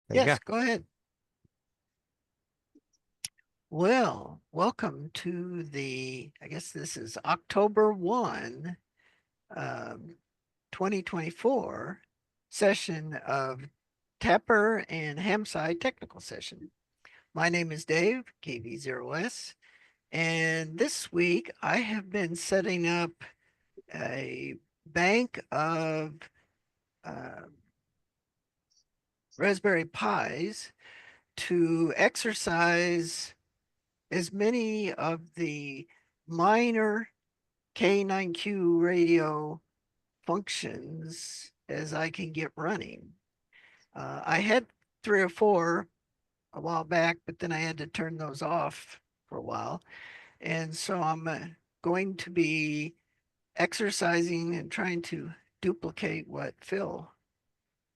There you go. Yes, go ahead. Well, welcome to I guess this is October 1, um, 2024 session of TAPR and HamSCI technical session. My name is Dave, KV0S, and this week I have been setting up a bank of uh, Raspberry Pis to exercise as many of the minor K9Q radio functions as I can get running. I had three or four a while back, but then I had to turn those off for a while. And so I'm going to be exercising and trying to duplicate what Phil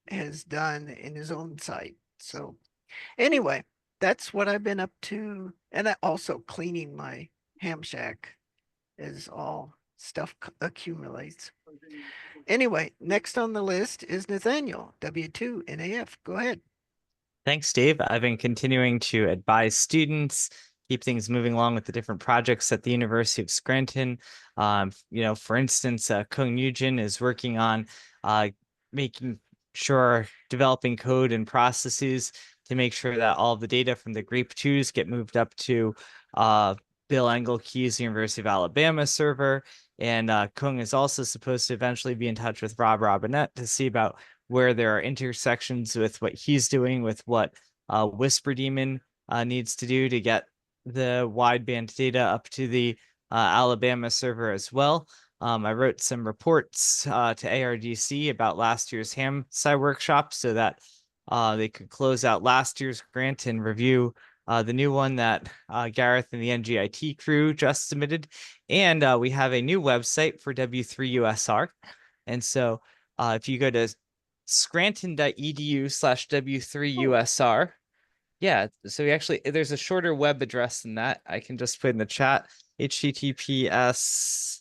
has done in his own site. So anyway, that's what I've been up to. And I also cleaning my ham shack as all stuff accumulates. Anyway, next on the list is Nathaniel, W2 NAF. Go ahead. Thanks, Dave. I've been continuing to advise students, keep things moving along with the different projects at the University of Scranton. For instance, Kung Nugent is working on making sure developing code and processes to make sure that all the data from the Grape 2s get moved up to Bill Engelke's University of Alabama server. And Kung is also supposed to eventually be in touch with Rob Robinette to see about where there are intersections with what he's doing with what Whisper Daemon needs to do to get the wideband data up to the Alabama server as well. I wrote some reports to ARDC about last year's HamSCI workshop so that they could close out last year's grant and review the new one that Gareth and the NGIT crew just submitted. And we have a new website for W3USR. And so if you go to scranton.edu/W3USR. Yeah, so there's a shorter web address than that. I can just put in the chat, https :/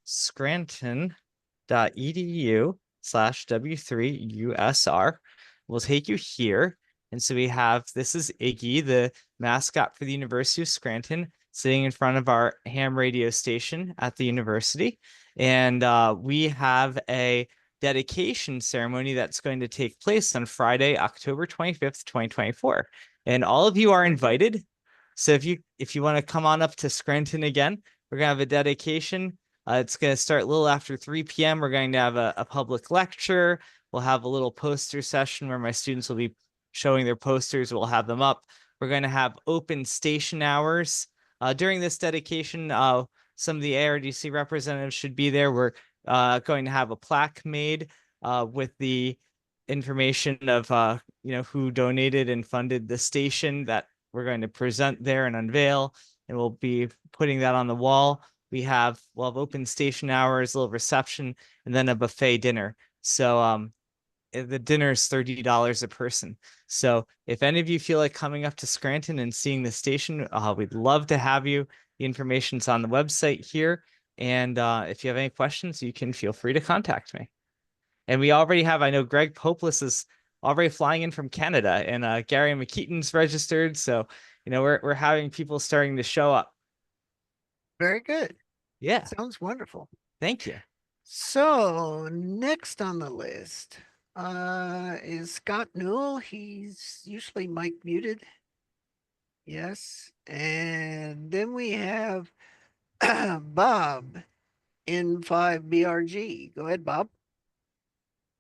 scranton.edu/W3USR will take you here. And so this is Iggy, the mascot for the University of Scranton, sitting in front of our ham radio station at the university. And we have a dedication ceremony that's going to take place on Friday, October 25th, 2024. And all of you are invited. So if you want to come on up to Scranton again, we're gonna have a dedication. It's gonna start a little after 3 p.m. We're going to have a public lecture. We'll have a little poster session where my students will be showing their posters. We'll have them up. We're going to have open station hours. During this dedication, some of the ARDC representatives should be there. We're going to have a plaque made with the information of who donated and funded the station that we're going to present there and unveil, and we'll be putting that on the wall. We'll have open station hours, a little reception, and then a buffet dinner. So the dinner is $30 a person. So if any of you feel like coming up to Scranton and seeing the station, we'd love to have you. The information's on the website here. And if you have any questions, you can feel free to contact me. And we already have, I know Greg Popeless is already flying in from Canada, and Gary McKeaton's registered. So, we're having people starting to show up. Very good. Yeah. Sounds wonderful. Thank you. So next on the list is Scott Newell. He's usually mic muted. Yes. And then we have Bob N5BRG. Go ahead, Bob.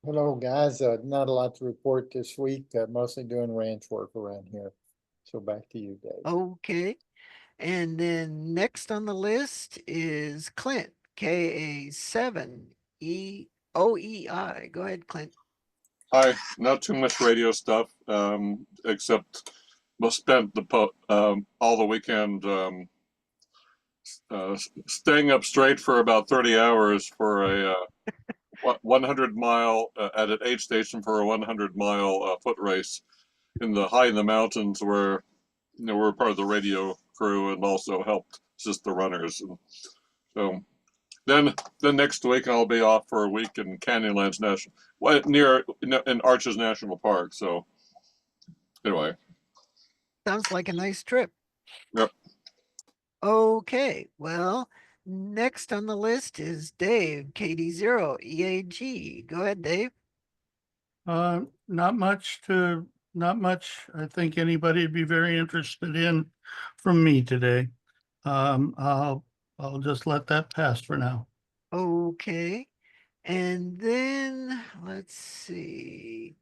Hello, guys. Not a lot to report this week. Mostly doing ranch work around here. So back to you, Dave. Okay. And then next on the list is Clint, KA7EOEI. Go ahead, Clint. Hi, not too much radio stuff, except spent all the weekend staying up straight for about 30 hours for a 100-mile at an aid station for a 100-mile foot race in the mountains where we're part of the radio crew and also helped assist the runners. And so then next week I'll be off for a week in Canyonlands near in Arches National Park. So anyway, Sounds like a nice trip. yep. Okay, well, next on the list is Dave, KD0 EAG. Go ahead, Dave. Not much I think anybody'd be very interested in from me today. I'll just let that pass for now. Okay. And then let's see.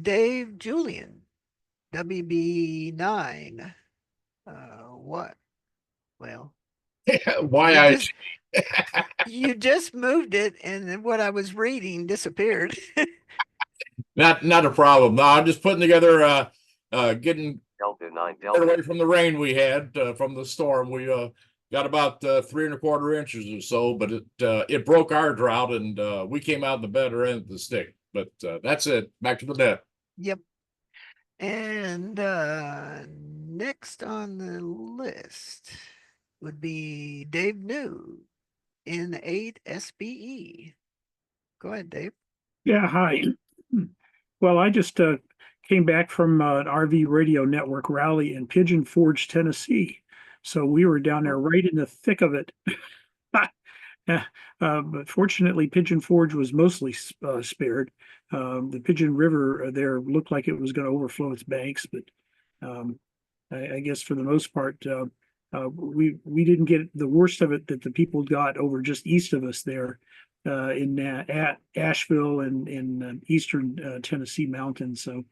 Dave Julian, WB9. What? Well, Why you I just you just moved it, and then what I was reading disappeared. not a problem. No, I'm just putting together getting away from the rain we had from the storm. We got about 3¼ inches or so, but it broke our drought, and we came out in the better end of the stick. But that's it. Back to the net. Yep. And next on the list would be Dave New in 8 SBE. Go ahead, Dave. Yeah, hi. Well, I just came back from an RV radio network rally in Pigeon Forge, Tennessee. So we were down there right in the thick of it. But fortunately, Pigeon Forge was mostly spared. The Pigeon River there looked like it was going to overflow its banks, but I guess for the most part, we didn't get the worst of it that the people got over just east of us there in at Asheville and in eastern Tennessee mountains. So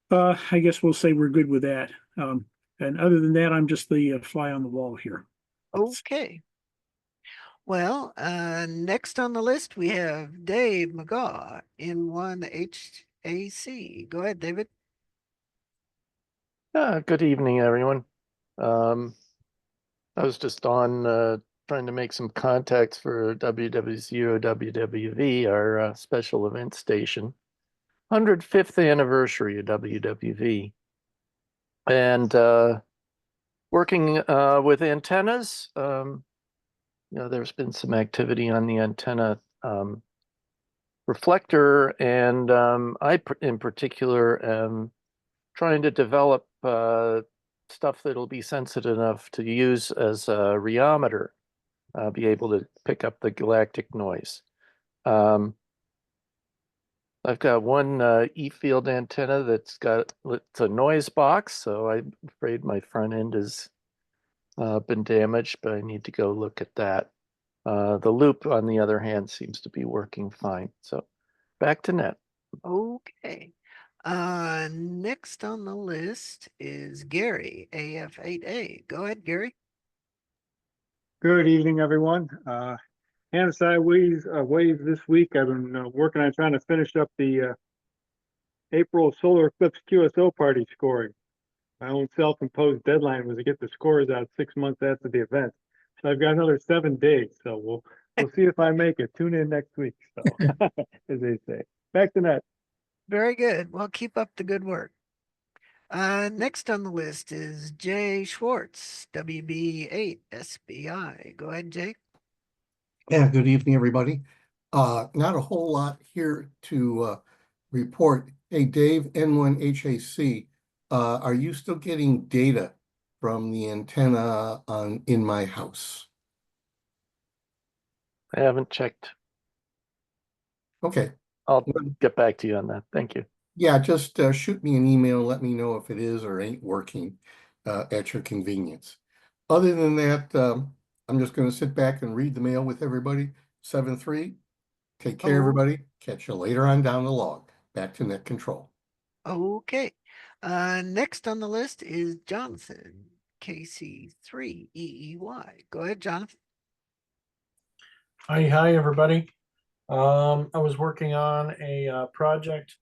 I guess we'll say we're good with that. And other than that, I'm just the fly on the wall here. Okay. Well, next on the list, we have Dave McGaw in 1 HAC. Go ahead, David. Good evening, everyone. I was just on trying to make some contacts for WW0 WWV, our special event station. 105th anniversary of WWV. And working with antennas, there's been some activity on the antenna reflector, and I in particular am trying to develop stuff that'll be sensitive enough to use as a rheometer, be able to pick up the galactic noise. I've got one E-field antenna it's a noise box, so I'm afraid my front end has been damaged, but I need to go look at that. The loop, on the other hand, seems to be working fine. So back to net. Okay. Next on the list is Gary, AF8A. Go ahead, Gary. Good evening, everyone. HamSCI Waves this week. I've been working on trying to finish up the April solar eclipse QSO party scoring. My own self-imposed deadline was to get the scores out 6 months after the event. So I've got another 7 days. So we'll see if I make it. Tune in next week. So as they say. Back to net. Very good. Well, keep up the good work. Next on the list is Jay Schwartz, WB8 SBI. Go ahead, Jay. Yeah, good evening, everybody. Not a whole lot here to report. Hey, Dave, N1HAC, are you still getting data from the antenna in my house? I haven't checked. Okay. I'll get back to you on that. Thank you. Yeah, just shoot me an email, let me know if it is or ain't working at your convenience. Other than that, I'm just going to sit back and read the mail with everybody. 7-3. Take care, everybody. Catch you later on down the log. Back to net control. Okay. Next on the list is Jonathan, KC3EEY. Go ahead, Jonathan. Hi, everybody. I was working on a project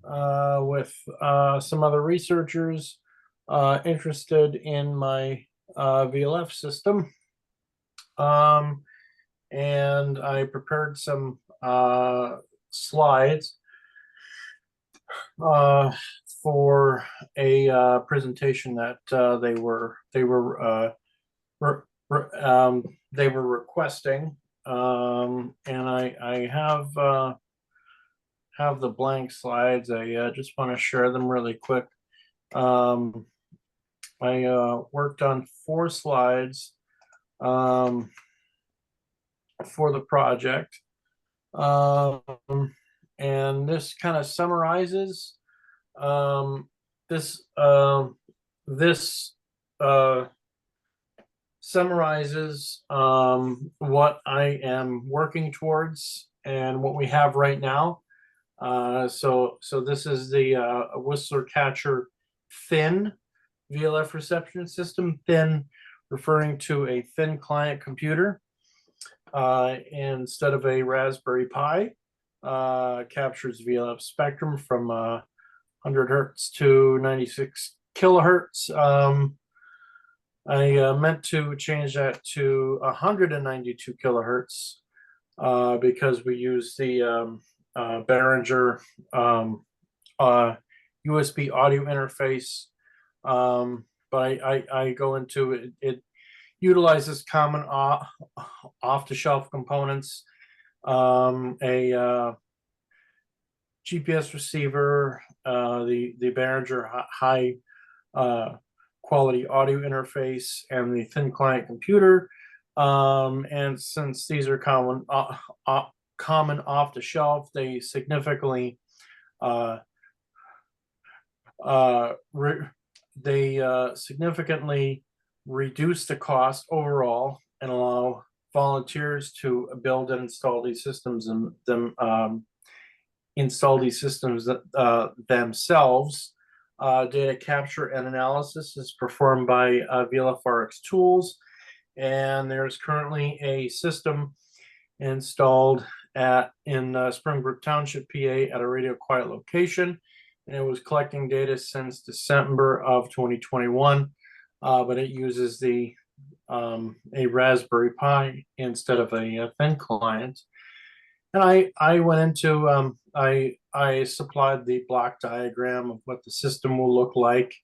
with some other researchers interested in my VLF system. And I prepared some slides for a presentation that they were requesting, and I have have the blank slides. I just want to share them really quick. I worked on 4 slides for the project. And this kind of summarizes this summarizes what I am working towards and what we have right now. So this is the Whistler Catcher thin VLF reception system, thin referring to a thin client computer instead of a Raspberry Pi. Captures VLF spectrum from 100 hertz to 96 kilohertz. I meant to change that to 192 kilohertz because we use the Behringer USB audio interface. But I go into it. It utilizes common off-the-shelf components, a GPS receiver, the Behringer high quality audio interface, and the thin client computer. And since these are common off the shelf, they significantly significantly reduce the cost overall and allow volunteers to build and install these systems and themselves. Data capture and analysis is performed by VLFRX tools, and there's currently a system installed in Springbrook Township, PA, at a radio quiet location, and it was collecting data since December of 2021, but it uses a Raspberry Pi instead of a thin client. And I went into I supplied the block diagram of what the system will look like.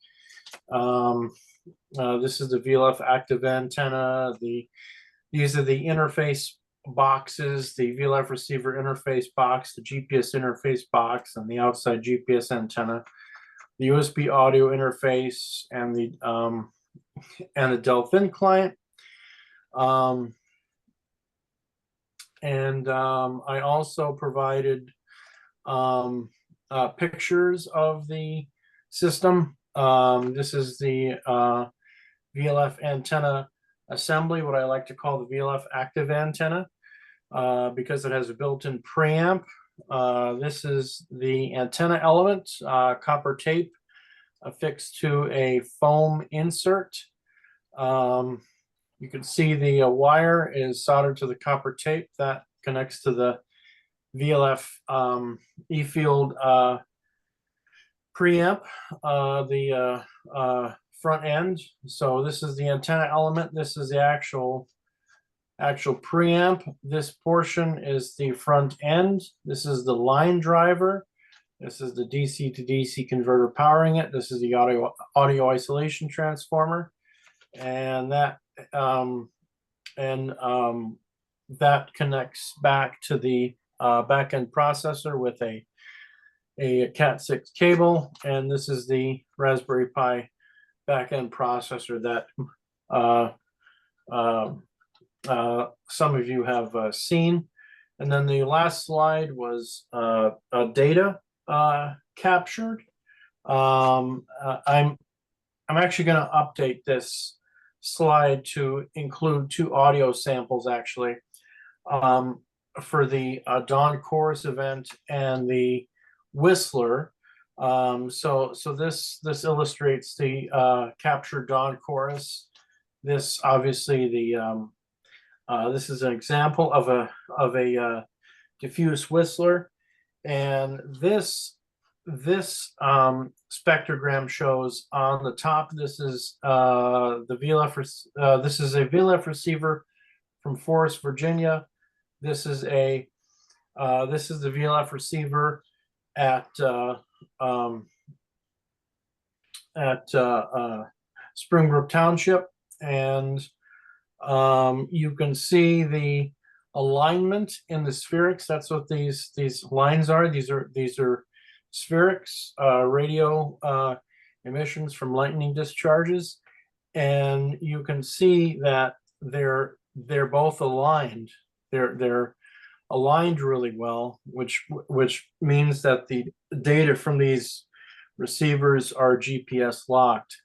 This is the VLF active antenna. These are the interface boxes, the VLF receiver interface box, the GPS interface box, and the outside GPS antenna, the USB audio interface, and the Delphin client. I also provided pictures of the system. This is the VLF antenna assembly, what I like to call the VLF active antenna, because it has a built-in preamp. This is the antenna element, copper tape affixed to a foam insert. You can see the wire is soldered to the copper tape that connects to the VLF E-field preamp, the front end. So this is the antenna element. This is the actual preamp. This portion is the front end. This is the line driver. This is the DC to DC converter powering it. This is the audio isolation transformer, and that that connects back to the back-end processor with a Cat6 cable, and this is the Raspberry Pi back-end processor that some of you have seen. And then the last slide was data captured. I'm actually going to update this slide to include 2 audio samples, actually, for the Dawn Chorus event and the Whistler. So this illustrates the captured Dawn Chorus. This obviously this is an example of a diffuse Whistler, and this spectrogram shows on the top. This is the VLF. This is a VLF receiver from Forest, Virginia. This is the VLF receiver at Springbrook Township, and you can see the alignment in the spherics. That's what these lines are. These are spherics, radio emissions from lightning discharges, and you can see that they're both aligned. They're aligned really well, which means that the data from these receivers are GPS locked.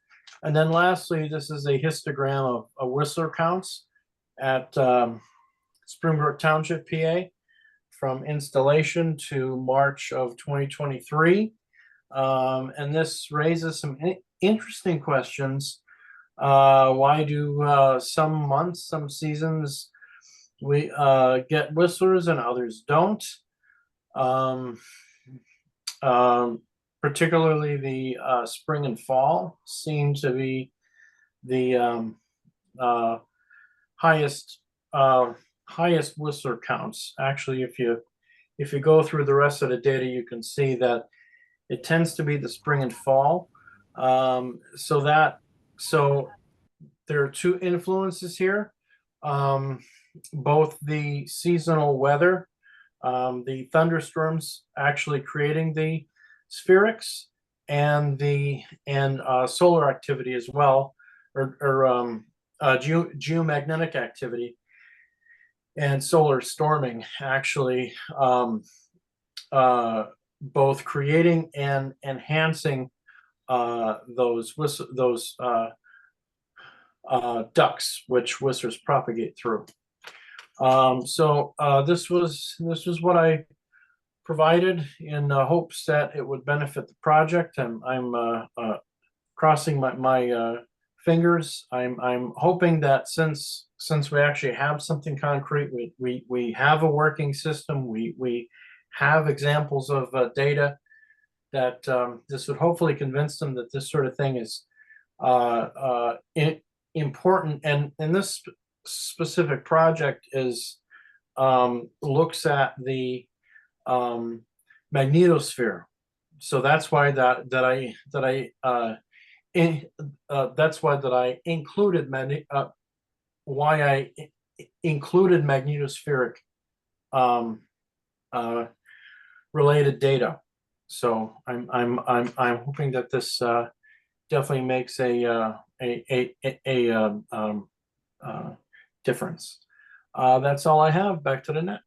And then lastly, this is a histogram of whistler counts at Springbrook Township, PA, from installation to March of 2023. And this raises some interesting questions. Why do some months, some seasons, we get whistlers and others don't? Particularly the spring and fall seem to be the highest whistler counts. Actually, if you go through the rest of the data, you can see that it tends to be the spring and fall. So there are two influences here. Both the seasonal weather, the thunderstorms actually creating the spherics, and solar activity as well, or geomagnetic activity and solar storming actually both creating and enhancing those ducts which whistlers propagate through. This was what I provided in hopes that it would benefit the project. I'm crossing my fingers. I'm hoping that since we actually have something concrete, we have a working system, we have examples of data, that this would hopefully convince them that this sort of thing is important. And this specific project is looks at the magnetosphere. So that's why that's why I included magnetospheric related data. So I'm hoping that this definitely makes a difference. That's all I have. Back to the net.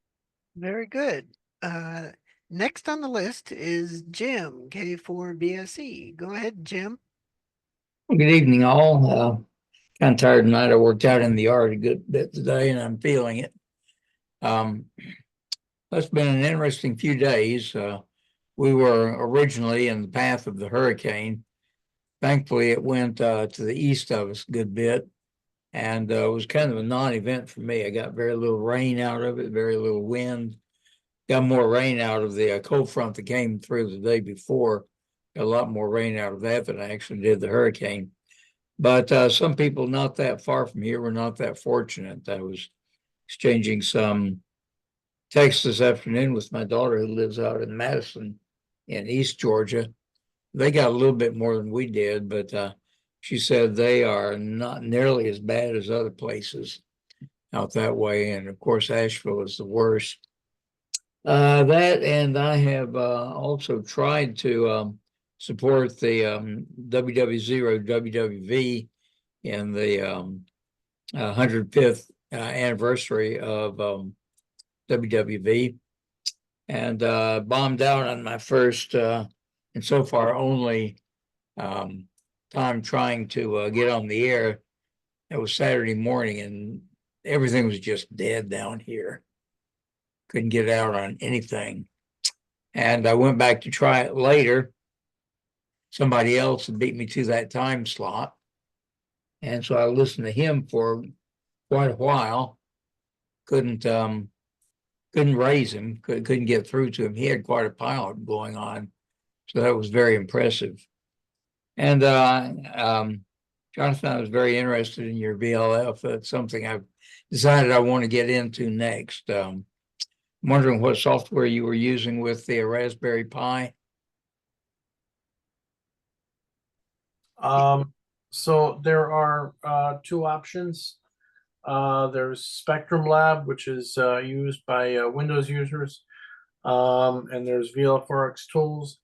Very good. Next on the list is Jim, K4BSE. Go ahead, Jim. Good evening, all. Kind of tired tonight. I worked out in the yard a good bit today, and I'm feeling it. It's been an interesting few days. We were originally in the path of the hurricane. Thankfully, it went to the east of us a good bit, and it was kind of a non-event for me. I got very little rain out of it, very little wind. Got more rain out of the cold front that came through the day before. Got a lot more rain out of that than I actually did the hurricane. But some people not that far from here were not that fortunate. I was exchanging some texts this afternoon with my daughter who lives out in Madison in East Georgia. They got a little bit more than we did, but she said they are not nearly as bad as other places out that way. And of course, Asheville is the worst. That, and I have also tried to support the WW0 WWV in the 105th anniversary of WWV, and bombed out on my first and so far only time trying to get on the air. It was Saturday morning, and everything was just dead down here. Couldn't get out on anything. And I went back to try it later. Somebody else had beat me to that time slot. And so I listened to him for quite a while. Couldn't raise him, couldn't get through to him. He had quite a pilot going on. So that was very impressive. And Jonathan, I was very interested in your VLF. That's something I've decided I want to get into next. I'm wondering what software you were using with the Raspberry Pi. So there are two options. There's Spectrum Lab, which is used by Windows users. And there's VLFRX Tools,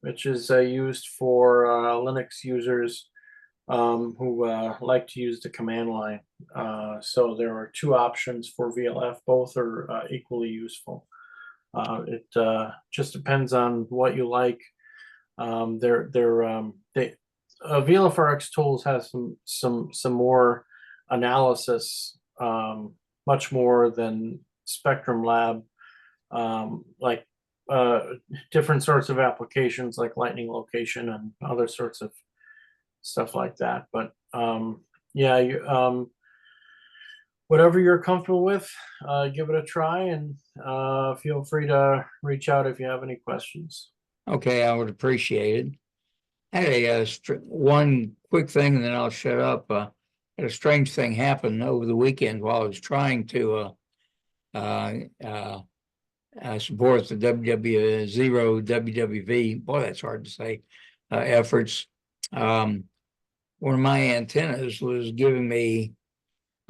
which is used for Linux users who like to use the command line. So there are two options for VLF. Both are equally useful. It just depends on what you like. VLFRX Tools has some more analysis, much more than Spectrum Lab, like different sorts of applications like lightning location and other sorts of stuff like that. But yeah, whatever you're comfortable with, give it a try, and feel free to reach out if you have any questions. Okay, I would appreciate it. I had one quick thing, and then I'll shut up. Had a strange thing happen over the weekend while I was trying to support the WW0 WWV. Boy, that's hard to say. Efforts. One of my antennas was giving me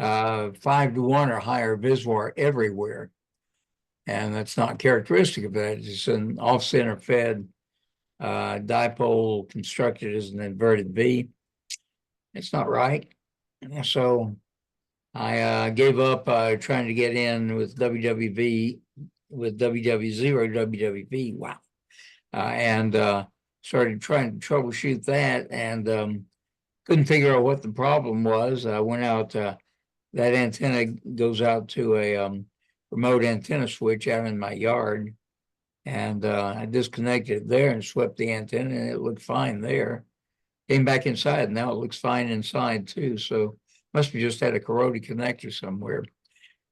5-to-1 or higher VISWAR everywhere, and that's not characteristic of that. It's an off-center fed dipole constructed as an inverted V. It's not right. So I gave up trying to get in with WWV, with WW0 WWV. Wow. And started trying to troubleshoot that, and couldn't figure out what the problem was. I went out, that antenna goes out to a remote antenna switch out in my yard. And I disconnected it there and swept the antenna, and it looked fine there. Came back inside, and now it looks fine inside too. So must have just had a corroded connector somewhere.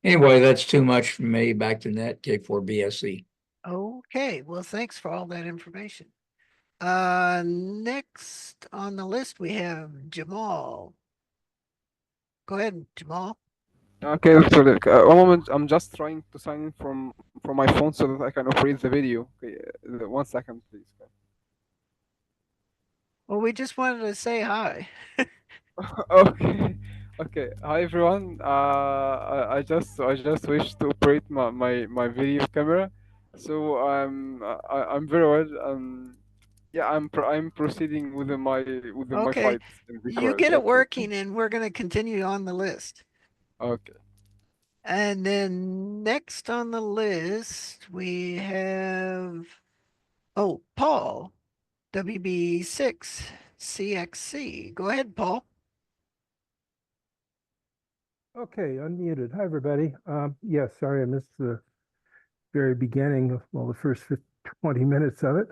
Anyway, that's too much for me. Back to net K4BSE. Okay, well, thanks for all that information. Next on the list, we have Jamal. Go ahead, Jamal. Okay, Dr. Dirk. One moment, I'm just trying to sign in from my phone so that I can operate the video. Okay, 1 second, please. Well, we just wanted to say hi. Okay, okay. Hi everyone. I just wish to operate my video camera, so I'm very well. Yeah, I'm proceeding with my Okay, flights in the you course. get it Okay. working, and we're going to continue on the list. Okay. And then next on the list, we have, oh, Paul, WB6 CXC. Go ahead, Paul. Okay, unmuted. Hi, everybody. Yeah, sorry I missed the very beginning of, well, the first 20 minutes of it.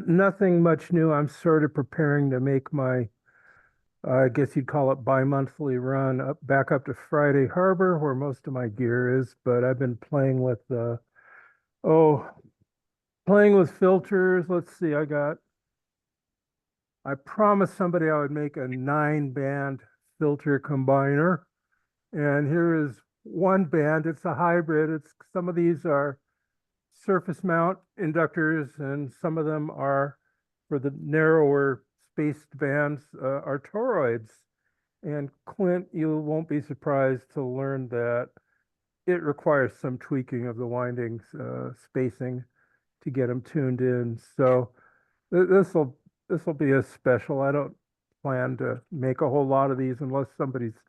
Nothing much new. I'm sort of preparing to make my, I guess you'd call it bi-monthly run back up to Friday Harbor, where most of my gear is, but I've been playing with, playing with filters. Let's see, I promised somebody I would make a 9-band filter combiner. And here is one band. It's a hybrid. Some of these are surface mount inductors, and some of them are, for the narrower spaced bands, are toroids. And Clint, you won't be surprised to learn that it requires some tweaking of the windings spacing to get them tuned in. So this will be a special. I don't plan to make a whole lot of these unless somebody's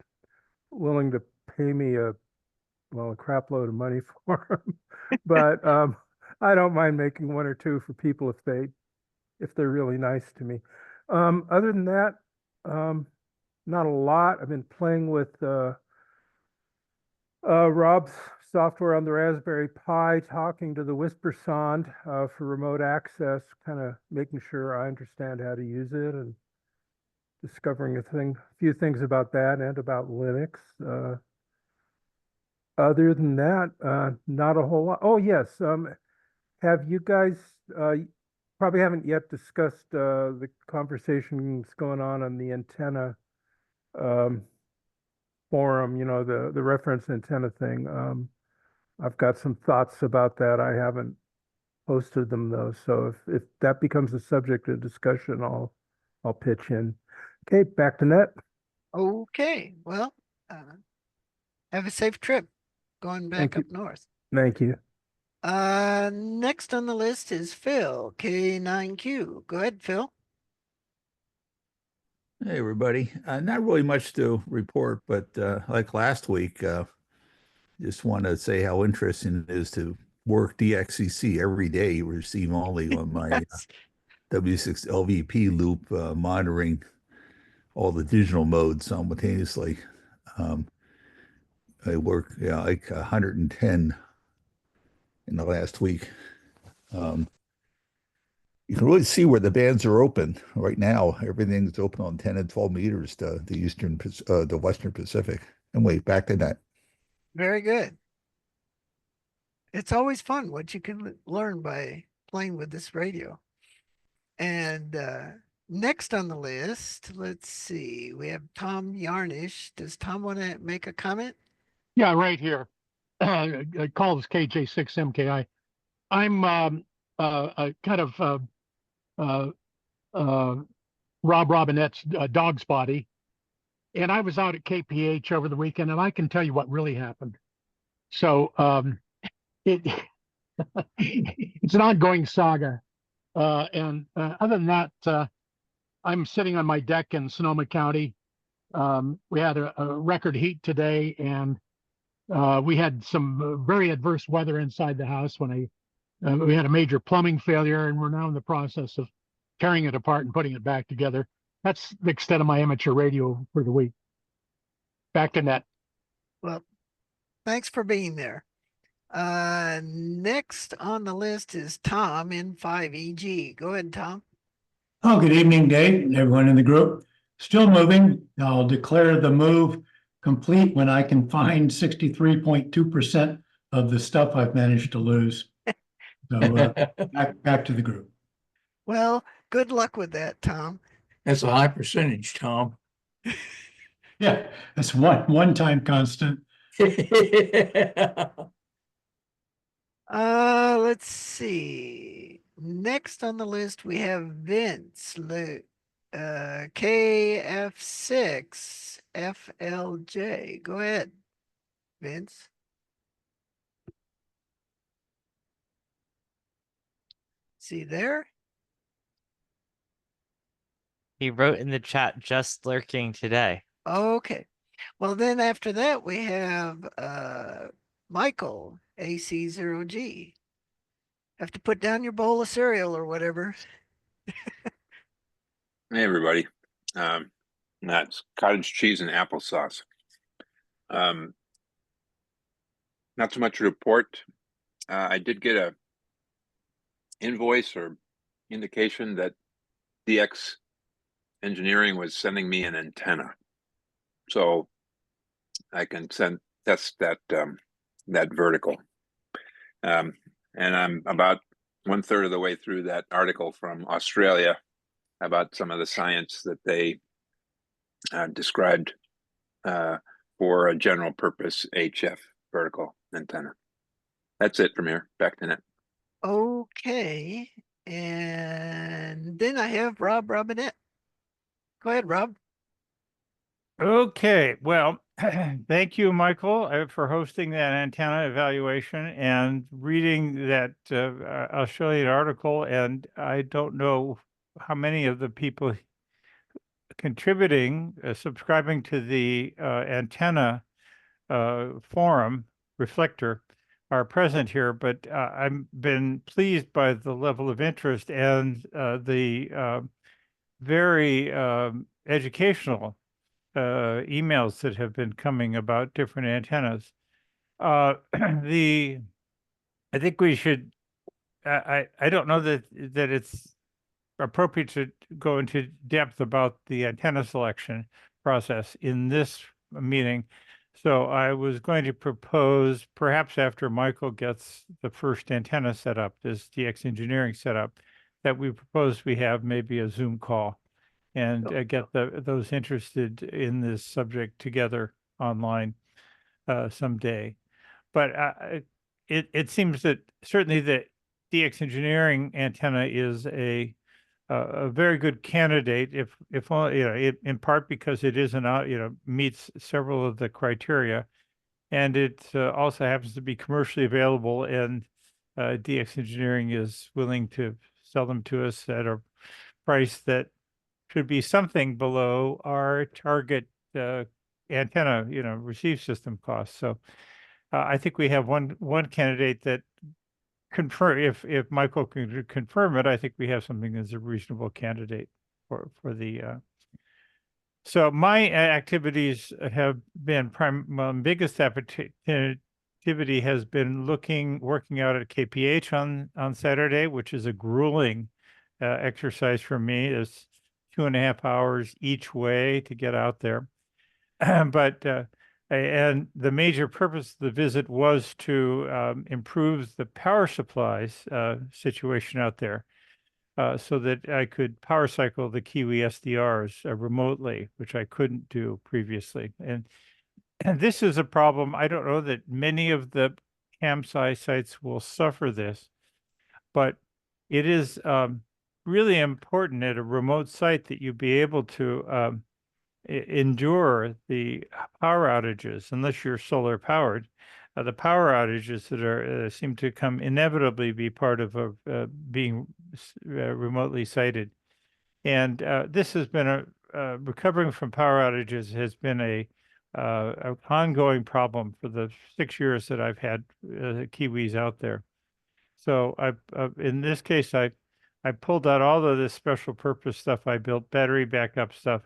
willing to pay me a crap load of money for them. But I don't mind making 1 or 2 for people if they're really nice to me. Other than that, not a lot. I've been playing with Rob's software on the Raspberry Pi, talking to the Whisper Sound for remote access, kind of making sure I understand how to use it, and discovering a few things about that and about Linux. Other than that, not a whole lot. Oh yes, have you guys probably haven't yet discussed the conversations going on the antenna forum? You know, the reference antenna thing. I've got some thoughts about that. I haven't posted them though, so if that becomes a subject of discussion, I'll pitch in. Okay, back to net. Okay, well, Have a safe trip going back Thank up you. north. Thank you. Next on the list is Phil, K9Q. Go ahead, Phil. Hey, everybody. Not really much to report, but like last week, just want to say how interesting it is to work DXCC every day, receive only on my Yes. W6 LVP loop, monitoring all the digital modes simultaneously. Um, I work like 110 in the last week. You can really see where the bands are open right now. Everything's open on 10 and 12 meters to the Western Pacific. And wait, back to that. Very good. It's always fun what you can learn by playing with this radio. And next on the list, let's see, we have Tom Yarnish. Does Tom want to make a comment? Yeah, right here. Call this KJ6MKI. I'm kind of Rob Robinette's dog's body. And I was out at KPH over the weekend, and I can tell you what really happened. So it it's an ongoing saga. And other than that, I'm sitting on my deck in Sonoma County. We had a record heat today, and we had some very adverse weather inside the house when we had a major plumbing failure, and we're now in the process of tearing it apart and putting it back together. That's the extent of my amateur radio for the week. Back to net. Well, thanks for being there. Next on the list is Tom in 5EG. Go ahead, Tom. Oh, good evening, Dave, and everyone in the group. Still moving. I'll declare the move complete when I can find 63.2% of the stuff I've managed to lose. So back to the group. Well, good luck with that, Tom. That's a high percentage, Tom. Yeah, that's one-time constant. Let's see. Next on the list, we have Vince, KF6FLJ. Go ahead, Vince. See there? He wrote in the chat, just lurking today. Okay. Well, then after that, we have Michael, AC0G. Have to put down your bowl of cereal or whatever. Hey, everybody. That's cottage cheese and applesauce. Not so much a report. I did get a invoice or indication that DX Engineering was sending me an antenna, so I can test that that vertical. And I'm about 1/3 of the way through that article from Australia about some of the science that they described for a general purpose HF vertical antenna. That's it from here. Back to net. Okay. And then I have Rob Robinette. Go ahead, Rob. Okay, well, thank you, Michael, for hosting that antenna evaluation and reading that Australian article. And I don't know how many of the people contributing, subscribing to the antenna forum reflector are present here, but I've been pleased by the level of interest and the very educational emails that have been coming about different antennas. I think we should, I don't know that it's appropriate to go into depth about the antenna selection process in this meeting. So I was going to propose, perhaps after Michael gets the first antenna set up, this DX engineering setup, that we propose we have maybe a Zoom call and get those interested in this subject together online someday. But it seems that certainly the DX engineering antenna is a very good candidate, if only, in part because it is meets several of the criteria, and it also happens to be commercially available, and DX Engineering is willing to sell them to us at a price that should be something below our target antenna, receive system cost. So I think we have one candidate that confirm, if Michael can confirm it, I think we have something that's a reasonable candidate for the. So my activities have been biggest activity has been working out at KPH on Saturday, which is a grueling exercise for me. It's 2.5 hours each way to get out there. But and the major purpose of the visit was to improve the power supplies situation out there, so that I could power cycle the Kiwi SDRs remotely, which I couldn't do previously. And this is a problem. I don't know that many of the HamSCI sites will suffer this, but it is really important at a remote site that you be able to endure the power outages, unless you're solar powered. The power outages that are seem to come inevitably be part of being remotely sited, and this has been recovering from power outages has been a ongoing problem for the 6 years that I've had Kiwis out there. So in this case, I pulled out all of this special purpose stuff. I built battery backup stuff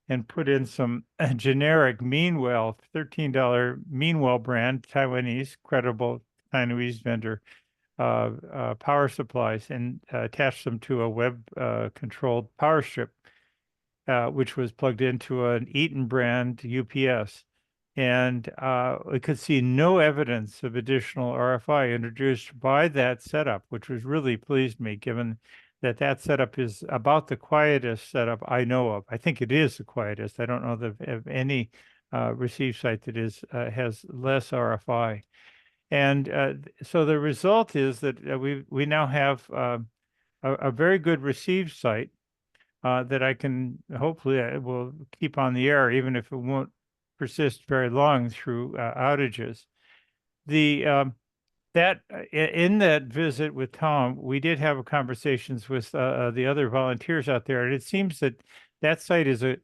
and put in some generic Meanwell, $13 Meanwell brand, Taiwanese, credible Taiwanese vendor, power supplies, and attached them to a web controlled power strip, which was plugged into an Eaton brand UPS. And we could see no evidence of additional RFI introduced by that setup, which was really pleased me, given that that setup is about the quietest setup I know of. I think it is the quietest. I don't know of any receive site that has less RFI. And so the result is that we now have a very good receive site that I can hopefully I will keep on the air, even if it won't persist very long through outages. The that in that visit with Tom, we did have conversations with the other volunteers out there, and it seems that that site is a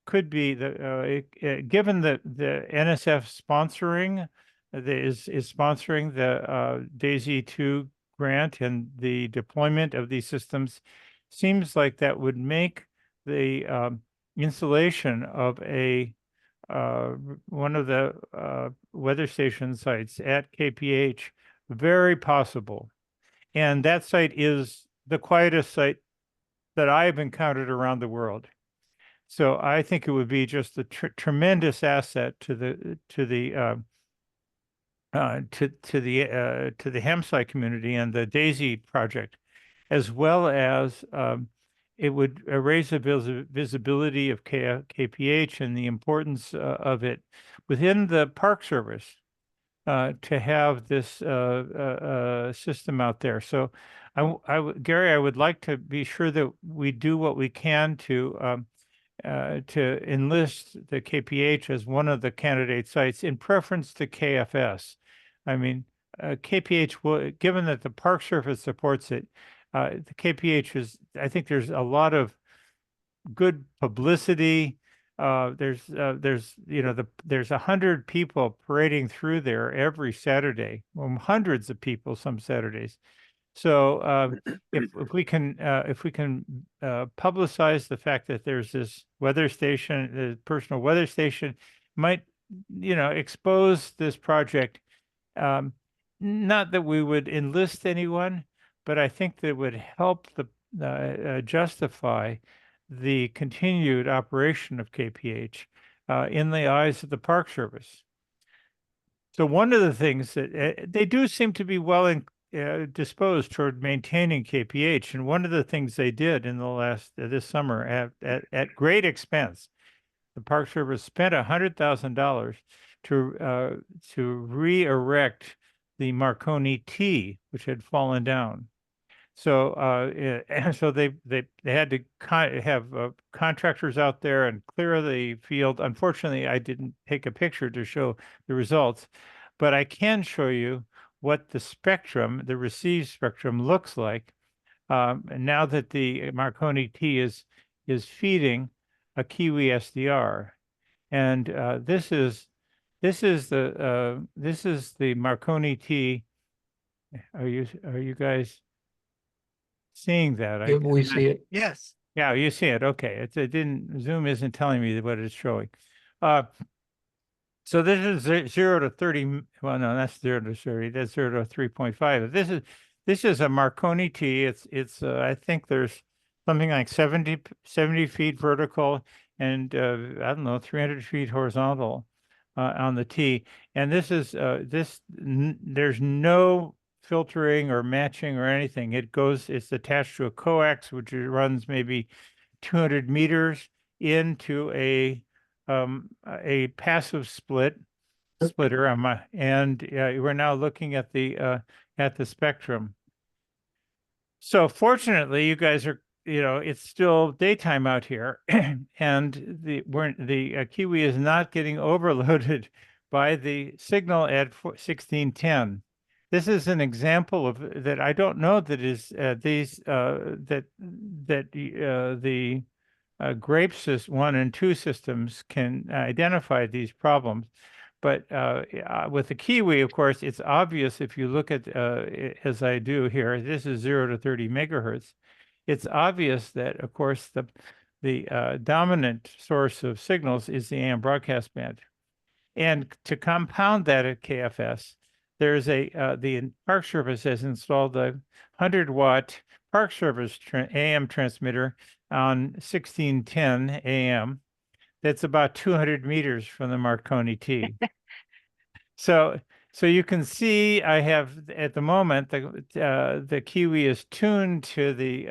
could be given the NSF sponsoring is sponsoring the DAISY 2 grant and the deployment of these systems, seems like that would make the installation of one of the weather station sites at KPH very possible. And that site is the quietest site that I've encountered around the world. So I think it would be just a tremendous asset to the HamSCI community and the DAISY project, as well as it would raise the visibility of KPH and the importance of it within the Park Service to have this system out there. So Gary, I would like to be sure that we do what we can to enlist the KPH as one of the candidate sites in preference to KFS. I mean, KPH will, given that the Park Service supports it, the KPH is, I think there's a lot of good publicity. There's 100 people parading through there every Saturday, hundreds of people some Saturdays. So if we can publicize the fact that there's this weather station, the personal weather station, might expose this project. Not that we would enlist anyone, but I think that would help justify the continued operation of KPH in the eyes of the Park Service. So one of the things that they do seem to be well disposed toward maintaining KPH, and one of the things they did in the this summer at great expense, the Park Service spent $100,000 to re-erect the Marconi T, which had fallen down. So so they had to have contractors out there and clear the field. Unfortunately, I didn't take a picture to show the results, but I can show you what the spectrum, the received spectrum, looks like now that the Marconi T is feeding a Kiwi SDR. And this is the Marconi T. Are you guys seeing that? Yeah, we see it. Yes. Yeah, you see it. Okay. It didn't, Zoom isn't telling me what it's showing. So this is 0 to 30. Well, no, that's 0 to 30. That's 0 to 3.5. This is a Marconi T. It's I think there's something like 70 feet vertical and I don't know, 300 feet horizontal on the T. And this is there's no filtering or matching or anything. It's attached to a coax, which runs maybe 200 meters into a passive splitter and we're now looking at the spectrum. So fortunately, you guys are, it's still daytime out here, and the Kiwi is not getting overloaded by the signal at 1610. This is an example of that. I don't know that is the grapes 1 and 2 systems can identify these problems. But with the Kiwi, of course, it's obvious if you look at, as I do here, this is 0 to 30 megahertz. It's obvious that, of course, the dominant source of signals is the AM broadcast band. And to compound that at KFS, there's the Park Service has installed a 100-watt Park Service AM transmitter on 1610 AM. That's about 200 meters from the Marconi T. So you can see I have at the moment the Kiwi is tuned to the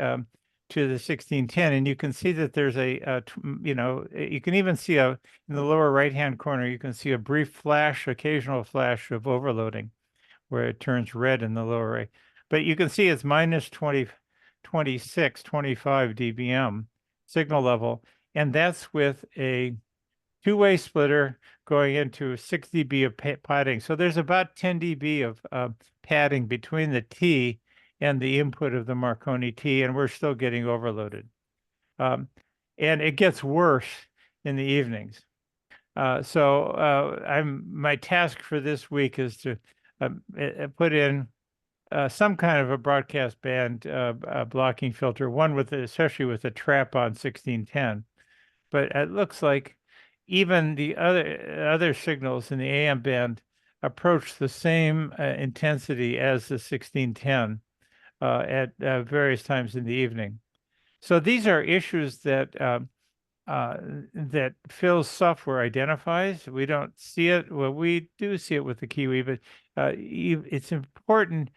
1610, and you can see that there's you can even see in the lower right hand corner you can see a brief flash, occasional flash of overloading, where it turns red in the lower right. But you can see it's minus 26, 25 dBm signal level, and that's with a two-way splitter going into 6 dB of padding. So there's about 10 dB of padding between the T and the input of the Marconi T, and we're still getting overloaded. And it gets worse in the evenings. My task for this week is to put in some kind of a broadcast band blocking filter, one especially with a trap on 1610. But it looks like even the other signals in the AM band approach the same intensity as the 1610 at various times in the evening. So these are issues that Phil's software identifies. We don't see it. Well, we do see it with the Kiwi, but it's important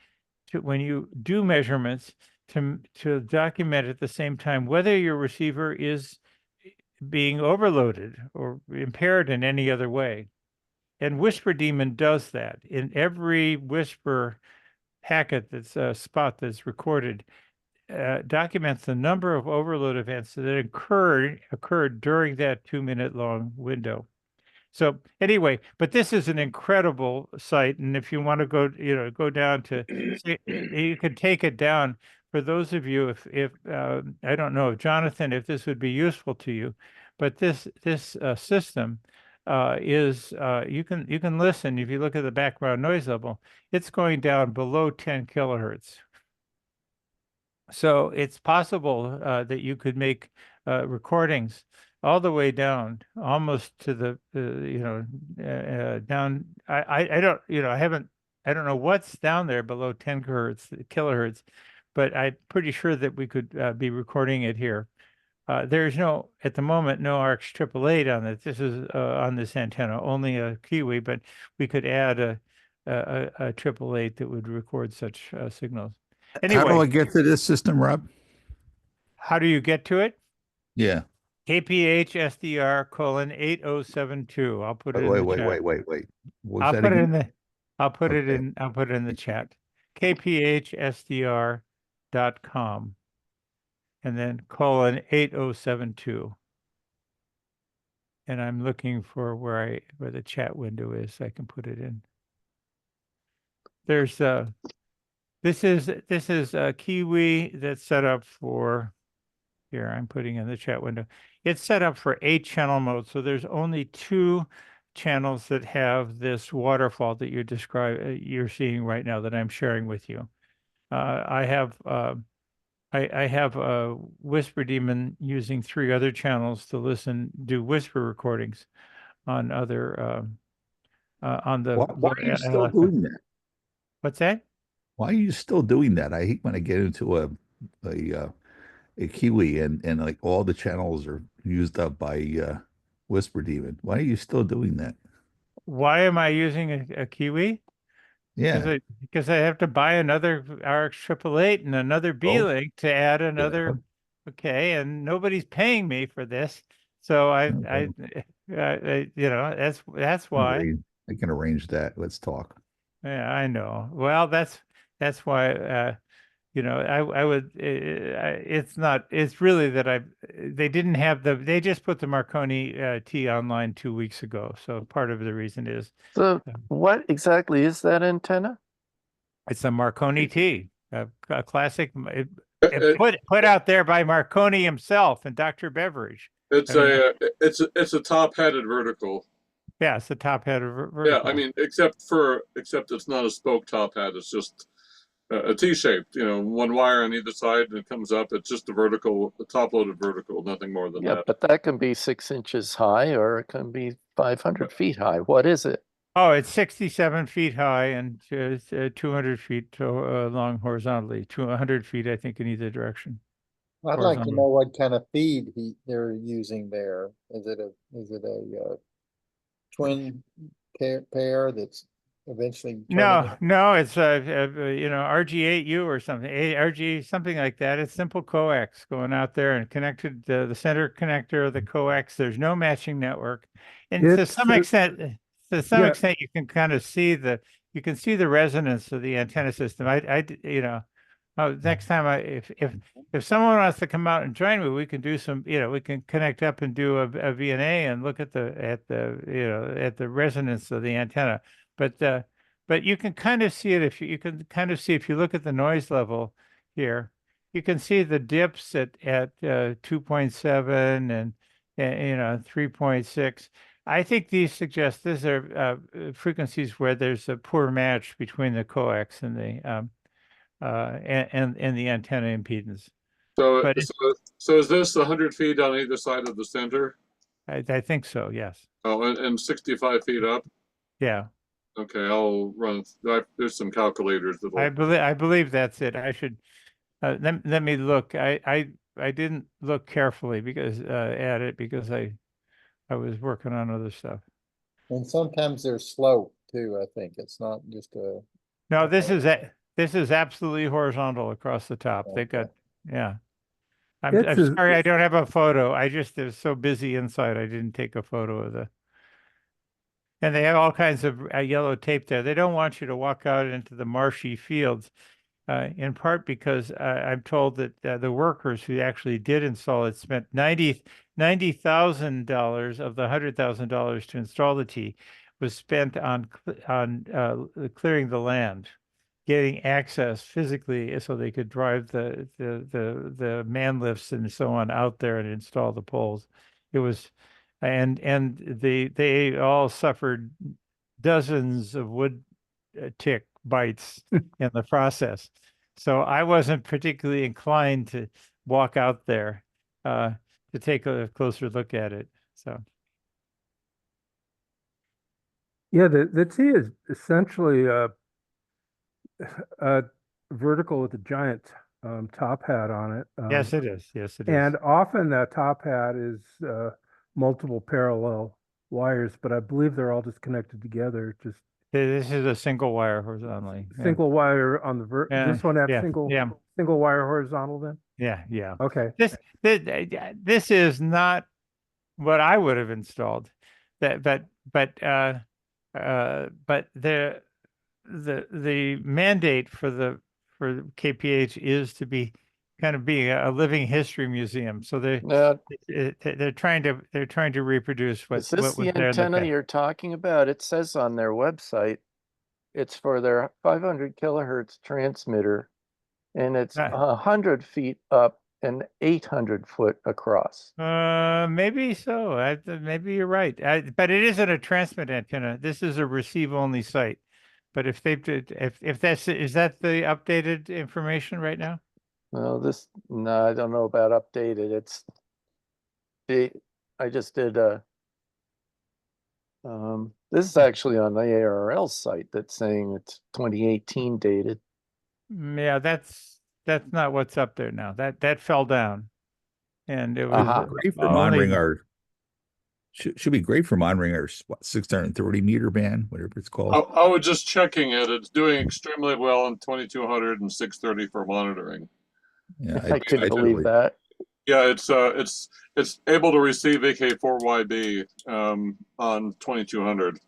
when you do measurements to document at the same time whether your receiver is being overloaded or impaired in any other way. And Whisper Daemon does that. In every Whisper packet that's a spot that's recorded, documents the number of overload events that occurred during that 2-minute long window. So anyway, but this is an incredible site, and if you want to go down to, you can take it down. For those of you, if I don't know, Jonathan, if this would be useful to you, but this system is you can listen. If you look at the background noise level, it's going down below 10 kilohertz. So it's possible that you could make recordings all the way down, almost to the down. I don't I don't know what's down there below 10 kilohertz, but I'm pretty sure that we could be recording it here. There's at the moment, no ARX 888 on it. This is on this antenna, only a Kiwi, but we could add a 888 that would record such signals. Anyway, how do I get to this system, Rob? How do you get to it? Yeah. KPH-SDR:8072. I'll put it in the chat. Wait. I'll put it in the chat. KPH-SDR TAPR-HamSCI.com and then colon 8072. And I'm looking for where the chat window is so I can put it in. There's this is a Kiwi that's set up for, here I'm putting in the chat window. It's set up for 8-channel mode, so there's only 2 channels that have this waterfall that you're seeing right now that I'm sharing with you. I have a Whisper Demon using 3 other channels to do whisper recordings on other on the. Why are you still doing that? What's that? Why are you still doing that? I hate when I get into a Kiwi and like all the channels are used up by Whisper Demon. Why are you still doing that? Why am I using a Kiwi? Yeah. Because I have to buy another RX 888 and another B-Link to add another. Okay, and nobody's paying me for this, so you know, that's why. I can arrange that. Let's talk. Yeah, I know. Well, that's why. You know, I would. It's really that they didn't have they just put the Marconi T online 2 weeks ago. So part of the reason is. So what exactly is that antenna? It's a Marconi T, a classic, put out there by Marconi himself and Dr. Beveridge. It's a top-headed vertical. Yeah, it's a top-headed vertical. Yeah, I mean, except it's not a spoke top hat. It's just a T-shaped. You know, 1 wire on either side, and it comes up. It's just a top-loaded vertical, nothing more than that. But that can be 6 inches high, or it can be 500 feet high. What is it? Oh, it's 67 feet high and 200 feet long horizontally, 200 feet, I think, in either direction. I'd like to know what kind of feed they're using there. Is it a twin pair that's eventually No, it's you know, RG8U or something, RG something like that. It's simple coax going out there and connected to the center connector of the coax. There's no matching network, and to some extent, you can kind of see the resonance of the antenna system. You know, next time if someone wants to come out and join me, we can do some, you know, we can connect up and do a VNA and look at the resonance of the antenna. But you can kind of see it if you look at the noise level here, you can see the dips at 2.7 and you know 3.6. I think these are frequencies where there's a poor match between the coax and the and the antenna impedance. So is this 100 feet on either side of the center? I think so. Yes. Oh, and 65 feet up. Yeah. Okay, I'll run. There's some calculators that. I believe that's it. I should let me look. I didn't look carefully because at it because I was working on other stuff. And sometimes they're slope too. I think it's not just a. No, this is absolutely horizontal across the top. They've got I'm sorry I don't have a photo. I just was so busy inside I didn't take a photo of the. And they have all kinds of yellow tape there. They don't want you to walk out into the marshy fields, in part because I'm told that the workers who actually did install it spent $90,000 of the $100,000 to install the T was spent on clearing the land, getting access physically so they could drive the man lifts and so on out there and install the poles. It was. And they all suffered dozens of wood tick bites in the process. So I wasn't particularly inclined to walk out there to take a closer look at it. So yeah, the T is essentially a vertical with a giant top hat on it. Yes, it is. Yes, it is. And often that top hat is multiple parallel wires, but I believe they're all just connected together. Just this is a single wire horizontally. Single wire on the this one had single wire horizontal then? Yeah. Okay. This is not what I would have installed. But the mandate for for KPH is to be kind of being a living history museum. So Now, they're trying to reproduce is what this was the there in the antenna past. you're talking about? It says on their website, it's for their 500 kilohertz transmitter, and it's 100 feet up and 800 foot across. Maybe so. Maybe you're right. But it isn't a transmit antenna. This is a receive only site. But if is that the updated information right now? Well, no, I don't know about updated. I just did this is actually on the ARL site that's saying it's 2018 dated. Yeah, that's not what's up there now. That fell down, and it was Great for only monitoring our should be great for monitoring our 630 meter band, whatever it's called. I was just checking it. It's doing extremely well in 2200 and 630 for monitoring. Yeah, I could believe that. Yeah, it's able to receive AK4YB on 2200,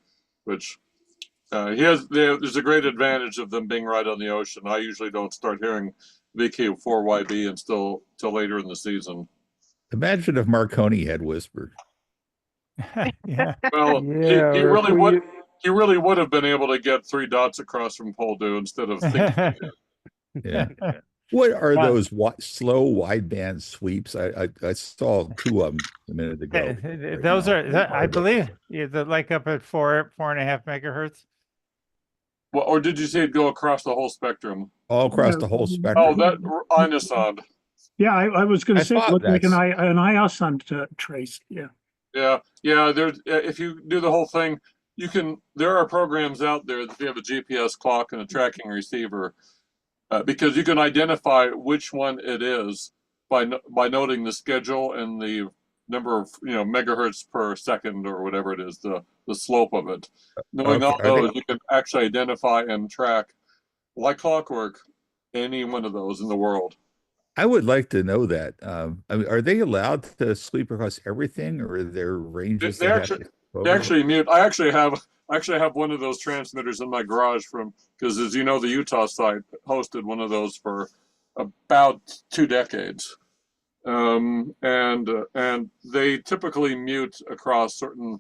which there's a great advantage of them being right on the ocean. I usually don't start hearing VK4YB until later in the season. Imagine if Marconi had whispered. Yeah. Well, Yeah, he or if really we- would. He really would have been able to get 3 dots across from Poldu instead of thinking. Yeah. What are Wow. those slow wideband sweeps? I saw 2 of them a minute ago. Those are, I believe, like up at 4.5 megahertz. Well, or did you say it go across the whole spectrum? All across Yeah. the whole spectrum. Oh, that Inusond. Yeah, I was going I to say it thought looked like an that's- IOSON trace. Yeah. Yeah. There's if you do the whole thing, there are programs out there that you have a GPS clock and a tracking receiver, because you can identify which one it is by noting the schedule and the number of megahertz per second or whatever it is, the slope of it. Knowing all those, you can actually identify and track like clockwork any one of those in the world. I would like to know that. I mean, are they allowed to sweep across everything, or are there ranges They actually mute. I actually have one of those transmitters in my garage because, as you know, the Utah site hosted one of those for about 2 decades, and they typically mute across certain.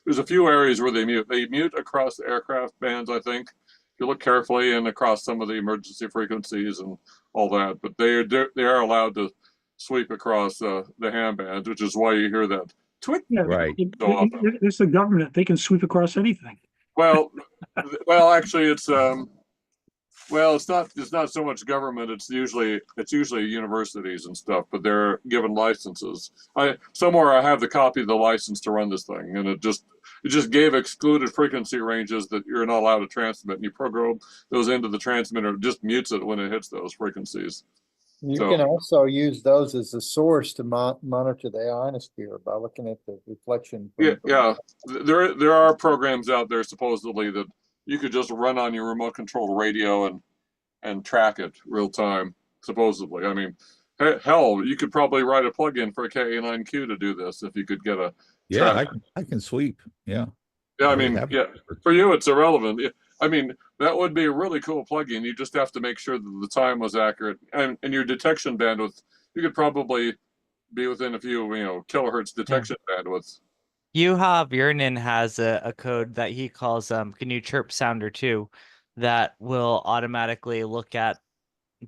There's a few areas where they mute. They mute across the aircraft bands, I think, if you look carefully, and across some of the emergency frequencies and all that. But they are allowed to sweep across the ham bands, which is why you hear that twit. Yeah, right. So often. It's the government. They can sweep across anything. Well, actually, it's not so much government. It's usually universities and stuff, but they're given licenses. Somewhere I have the copy of the license to run this thing, and it just gave excluded frequency ranges that you're not allowed to transmit, and you program those into the transmitter. It just mutes it when it hits those frequencies. You can also use those as a source to monitor the ionosphere by looking at the reflection. Yeah. There are programs out there supposedly that you could just run on your remote controlled radio and track it real time. Supposedly, I mean, hell, you could probably write a plugin for a KA9Q to do this if you could get a. Yeah, I can sweep. Yeah. Yeah, I mean, for you it's irrelevant. I mean, that would be a really cool plugin. You just have to make sure that the time was accurate, and your detection bandwidth. You could probably be within a few, kilohertz detection bandwidth. Yernin has a code that he calls Can You Chirp Sounder 2 that will automatically look at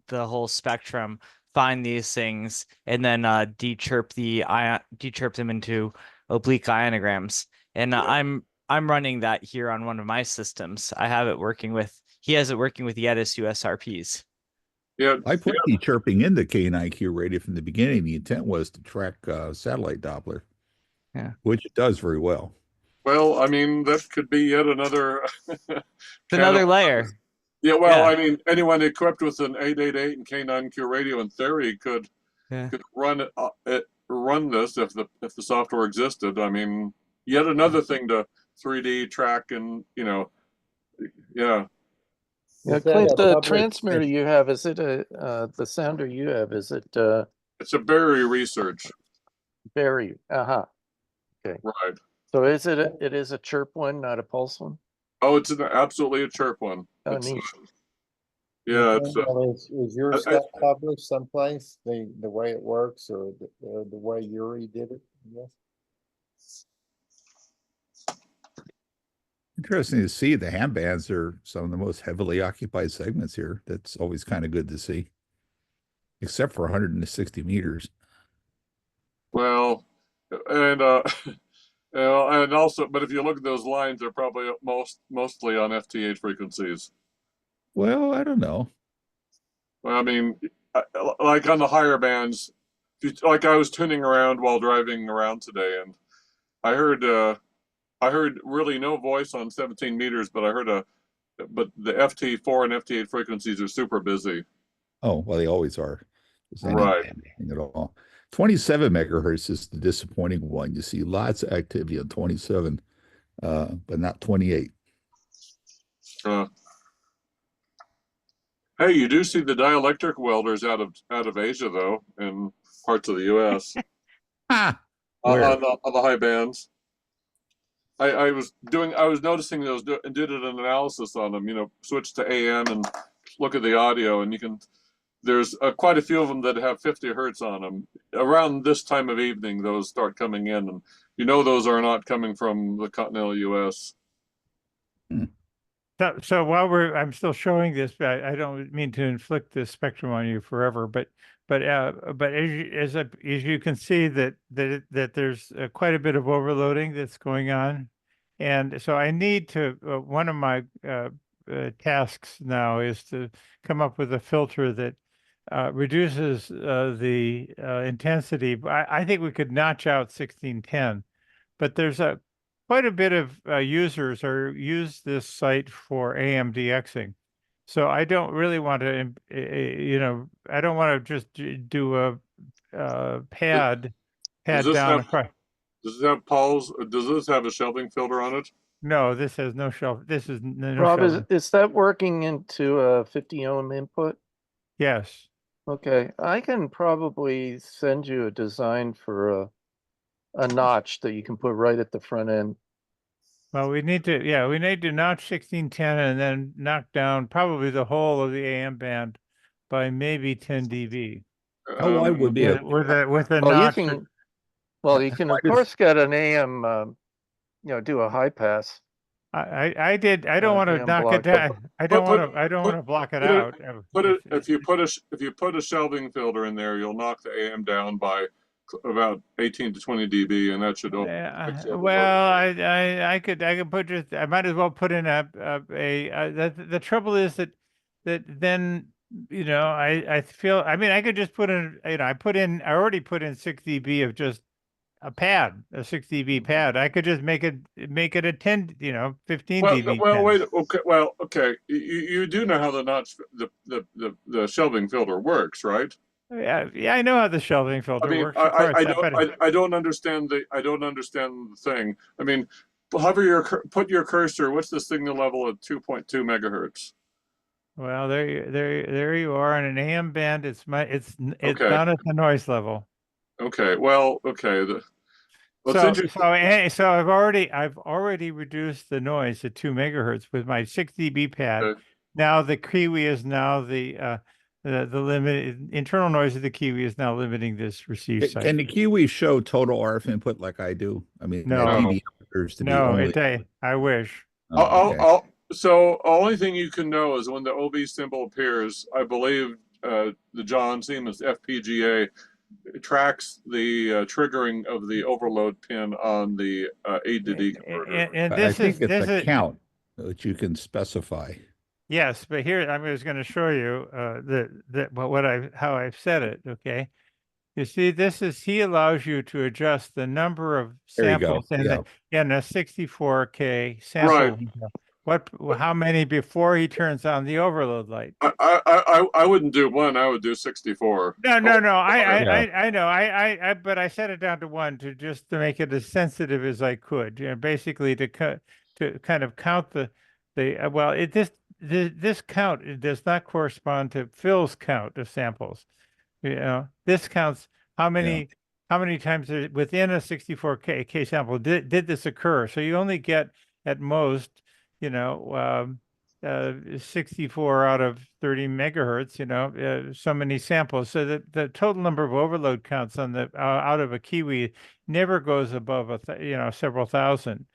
the whole spectrum, find these things, and then de-chirp them into oblique ionograms. And I'm running that here on one of my systems. He has it working with Yetis USRPs. Yeah, I put de-chirping in the K9Q radio from the beginning. The intent was to track satellite Doppler. Yeah, which it does very well. Well, I mean, that could be yet another another layer. Yeah, well, I mean, anyone equipped with an 888 and K9Q radio in theory could run this if the software existed. I mean, yet another thing to 3D track and yeah. Yeah, Clint, the transmitter you have, is it the sounder you have, is it it's a Berry Research. Berry, okay. Right. So it is a chirp one, not a pulse one? Oh, it's absolutely a chirp one. Oh, neat. Yeah, it's Well, is your I- stuff published someplace, the way it works, or the way Yuri did it? Yes. Interesting to see. The ham bands are some of the most heavily occupied segments here. That's always kind of good to see, except for 160 meters. well, and and also, but if you look at those lines, they're probably mostly on FT8 frequencies. Well, I don't know. Well, I mean, like on the higher bands, like I was tuning around while driving around today, and I heard really no voice on 17 meters, but but the FT4 and FT8 frequencies are super busy. Oh, well, they always are. Is Right. anything at all. 27 megahertz is the disappointing one. You see lots of activity on 27, but not 28. Hey, you do see the dielectric welders out of Asia though, in parts of the U.S. Where? On the high bands. I was noticing those and did an analysis on them. You know, switch to AM and look at the audio, and there's quite a few of them that have 50 hertz on them. Around this time of evening, those start coming in, and those are not coming from the continental U.S. So I'm still showing this, but I don't mean to inflict this spectrum on you forever. But as you can see that there's quite a bit of overloading that's going on, and so I need to one of my tasks now is to come up with a filter that reduces the intensity. I think we could notch out 1610, but there's quite a bit of users use this site for AMDXing. So I don't really want to, I don't want to just do a pad down across. Does it have Paul's? Does this have a shelving filter on it? No, this has no shelf. This is no Rob, shelving. is that working into a 50 ohm input? Yes. Okay, I can probably send you a design for a notch that you can put right at the front end. Well, we need to notch 1610 and then knock down probably the whole of the AM band by maybe 10 dB. How wide would be a with a Well, notch? you can of course get an AM, do a high pass. I don't want to AM knock it block. down. I don't want to block it out. If you put a shelving filter in there, you'll knock the AM down by about 18 to 20 dB, and that should fix the overload. Well, I could put just, I might as well put in the trouble is that then I feel, I mean, I could just put in, I already put in 6 dB of just a 6 dB pad. I could just make it a 10, 15 dB. Well, wait, okay. You do know how the notch, the shelving filter works, right? Yeah, I know how the shelving filter works. I don't understand the thing. I mean, put your cursor. What's the signal level at 2.2 megahertz? Well, there you are on an AM band. It's Okay. down at the noise level. Okay. Well, okay. So I've already reduced the noise to 2 megahertz with my 6 dB pad. Okay. Now the Kiwi is now the limit, internal noise of the Kiwi is now limiting this receive site. Can the Kiwi show total RF input like I do? I mean, no, that DB appears to be only... I wish. So only thing you can know is when the OB symbol appears. I believe the John Siemens FPGA tracks the triggering of the overload pin on the A to D converter. And I think it's a count that you can specify. Yes, but here I was going to show you how I've set it. Okay, you see, he allows you to adjust the number of samples in a 64K sample. Right. How many before he turns on the overload light? I wouldn't do 1. I would do 64. No. I know. But I set it down to 1 to make it as sensitive as I could. Basically to kind of count this count does not correspond to Phil's count of samples. This counts how many times within a 64K sample did this occur. So you only get at most, 64 out of 30 megahertz, so many samples. So that the total number of overload counts on the out of a Kiwi never goes above several thousand.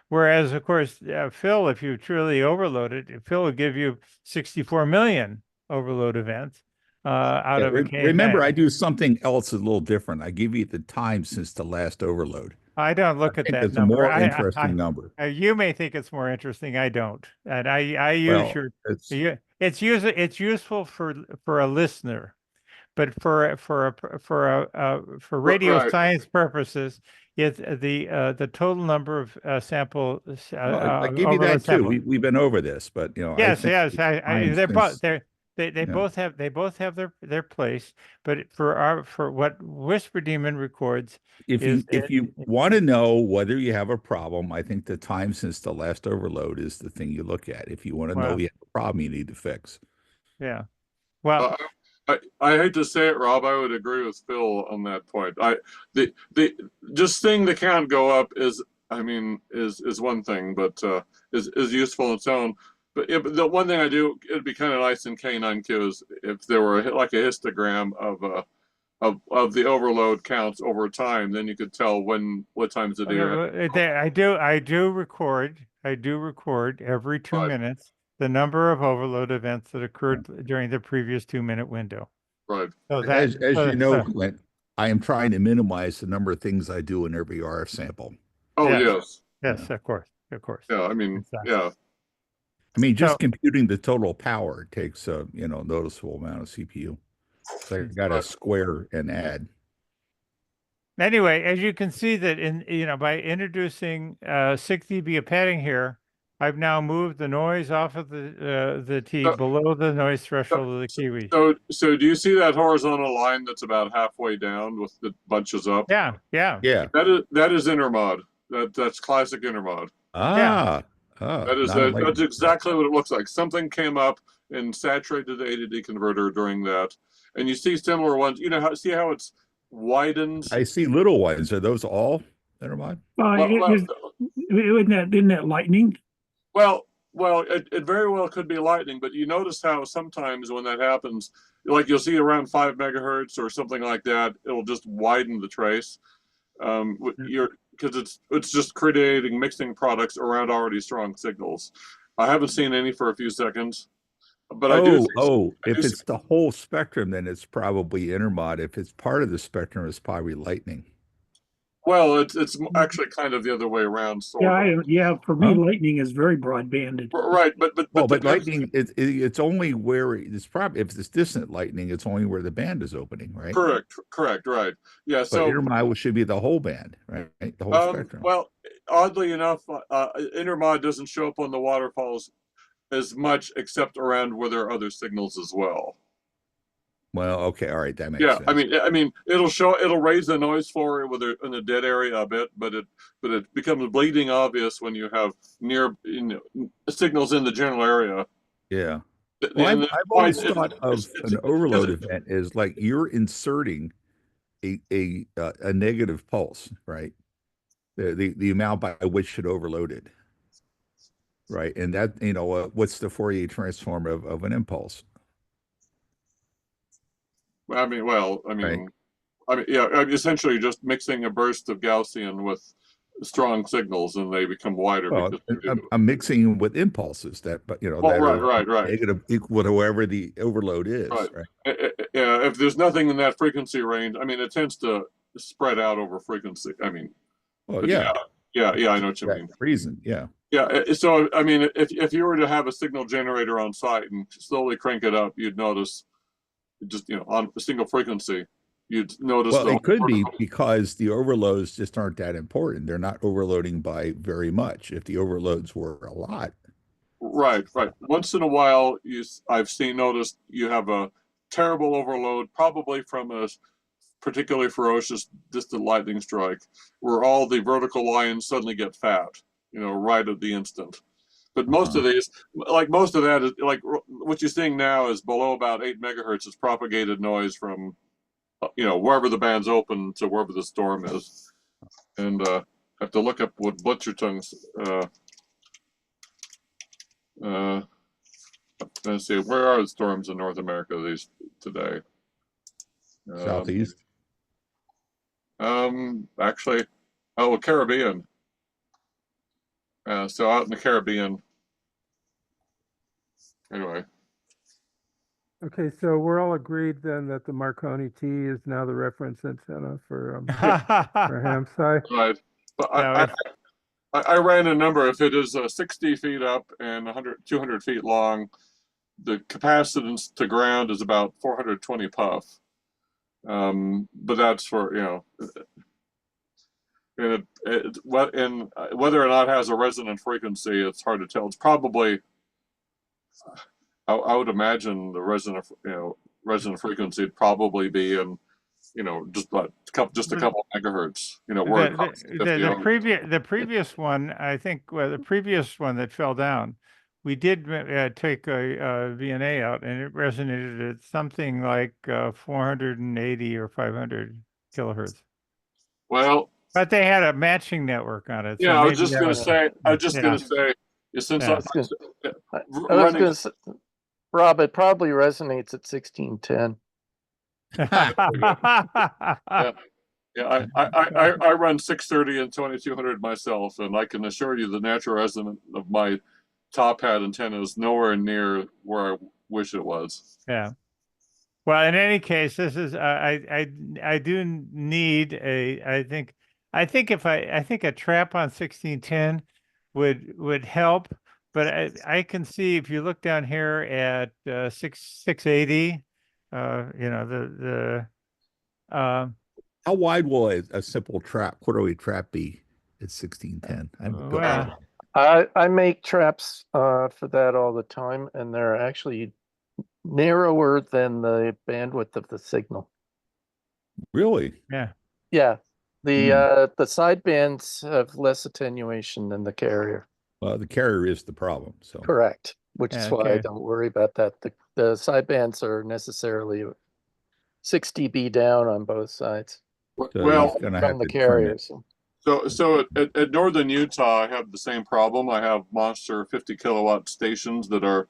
Whereas, of course, Phil, if you truly overload it, Phil will give you 64 million overload events out of a K Remember, I band. do something else a little different. I give you the time since the last overload. I don't look I at think that it's a number. more interesting number. You may think it's more interesting. I don't, and I use Well, your. it's It's useful for a listener, but for radio Right. science purposes, it's the total number of sample well, I give you overload that too. samples. We've been over this, but I Yes, think yes, the time they're both since, they yeah. both have their place, but for what Whisper Demon records If is you want to know whether you have a problem, I think the time since the last overload is the thing you look at. If you want to know Well, you have a problem you need to fix. yeah. Well, I hate to say it, Rob. I would agree with Phil on that point. The just seeing the count go up is one thing, but is useful on its own. But the one thing I do, it'd be kind of nice in K9Q is if there were like a histogram of the overload counts over time, then you could tell what times of the year. I do record every 2 minutes the number of overload events that occurred during the previous 2-minute window. Right. So As you know, Clint, I am trying to minimize the number of things I do in every RF sample. Oh, yes. yes. Yes, of course. Yeah, Exactly. yeah. I mean, just computing the total power takes a noticeable amount of CPU. So I got to square and add. Anyway, as you can see that by introducing 6 dB of padding here, I've now moved the noise off of the T below the noise threshold of the Kiwi. So do you see that horizontal line that's about halfway down with the bunches up? Yeah. That is intermod. That's classic intermod. That's exactly what it looks like. Something came up and saturated the A to D converter during that, and you see similar ones. See how it's widened. I see little ones. Are those all intermod? Isn't that lightning? Well, it very well could be lightning, but you notice how sometimes when that happens, like you'll see around 5 megahertz or something like that, it'll just widen the trace. Because it's just creating mixing products around already strong signals. I haven't seen any for a few seconds, but I do. If it's the whole spectrum, then it's probably intermod. If it's part of the spectrum, it's probably lightning. Well, it's actually kind of the other way around. For me, lightning is very broadbanded. Right, but lightning, it's only where it's probably if it's distant lightning, it's only where the band is opening, right? Correct, right. Yeah. But intermod should be the whole band, right? The whole spectrum. Well, oddly enough, intermod doesn't show up on the waterfalls as much, except around where there are other signals as well. Well, okay, all right, that makes sense. I mean, it'll raise the noise floor in the dead area a bit, but it becomes bleeding obvious when you have near signals in the general area. Yeah. Well, I've always thought of an overload event as like you're inserting a negative pulse, right? The amount by which it overloaded, right? And that what's the Fourier transform of an impulse? Essentially just mixing a burst of Gaussian with strong signals, and they become wider. Well, I'm mixing with impulses that right. Negative equal to whatever the overload is. Right. Yeah. If there's nothing in that frequency range, it tends to spread out over frequency. I know what you mean. Reason, yeah. Yeah. So if you were to have a signal generator on site and slowly crank it up, you'd notice just on a single frequency, you'd notice. Well, it could be because the overloads just aren't that important. They're not overloading by very much. If the overloads were a lot, right. Once in a while, I've noticed you have a terrible overload, probably from a particularly ferocious distant lightning strike, where all the vertical lines suddenly get fat, right at the instant. But most of these, most of that is what you're seeing now is below about 8 megahertz is propagated noise from, wherever the band's open to wherever the storm is. And I have to look up what Blitzertongue's let's see, where are the storms in North America these today? Southeast. Actually, oh, Caribbean. So out in the Caribbean. Anyway. Okay, so we're all agreed then that the Marconi T is now the reference antenna for HamSCI. Right. But I ran a number. If it is 60 feet up and 200 feet long, the capacitance to ground is about 420 puff. But that's for, and whether or not it has a resonant frequency, it's hard to tell. It's probably, I would imagine the resonant frequency would probably be in, just a couple megahertz. Where the previous one, I think, the previous one that fell down, we did take a VNA out, and it resonated at something like 480 or 500 kilohertz. Well, but they had a matching network on it. So I was just going to say. Since I was going to say, Rob, it probably resonates at 1610. I run 630 and 2200 myself, and I can assure you the natural resonance of my top hat antenna is nowhere near where I wish it was. Yeah. Well, in any case, this is I do need I think a trap on 1610 would help, but I can see if you look down here at 680, how wide will a simple quarterly trap be at 1610? I make traps for that all the time, and they're actually narrower than the bandwidth of the signal. Really? Yeah. Yeah. The sidebands have less attenuation than the carrier. Well, the carrier is the problem. So correct, which is why I don't worry about that. The sidebands are necessarily 6 dB down on both sides. Well, from the carriers. So at Northern Utah, I have the same problem. I have monster 50 kilowatt stations that are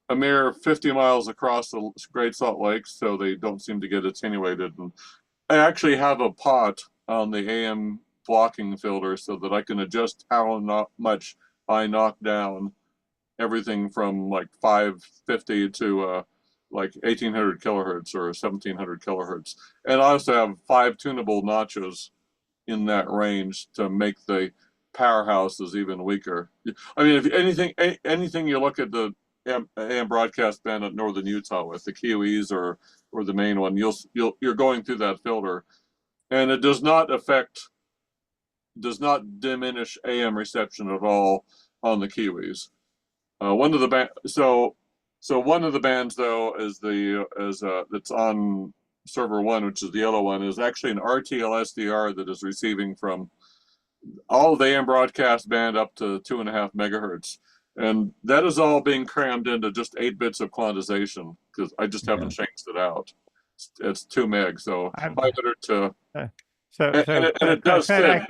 a mere 50 miles across the Great Salt Lake, so they don't seem to get attenuated. And I actually have a pot on the AM blocking filter so that I can adjust how much I knock down everything from like 550 to like 1800 kilohertz or 1700 kilohertz. And I also have 5 tunable notches in that range to make the powerhouses even weaker. I mean, if anything you look at the AM broadcast band at Northern Utah with the QEs or the main one, you're going through that filter, and it does not diminish AM reception at all on the Kiwis. One of the bands though is that's on server 1, which is the yellow one, is actually an RTL SDR that is receiving from all of the AM broadcast band up to 2.5 megahertz. And that is all being crammed into just 8 bits of quantization because I just haven't changed it out. It's 2 meg, so 500 to. And it does fit.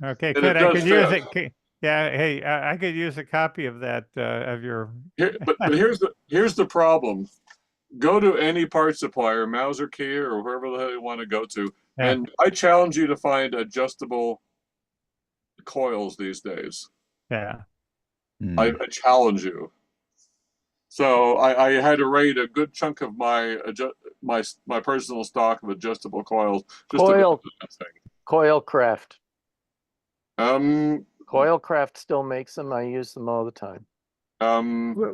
Okay, good. I could use it. Yeah, hey, I could use a copy of that of your. But here's the problem. Go to any part supplier, Mauser Kia or wherever the hell you want to go to, and I challenge you to find adjustable coils these days. Yeah. I challenge you. So I had to raid a good chunk of my personal stock of adjustable coils. Coilcraft. Coilcraft still makes them. I use them all the time.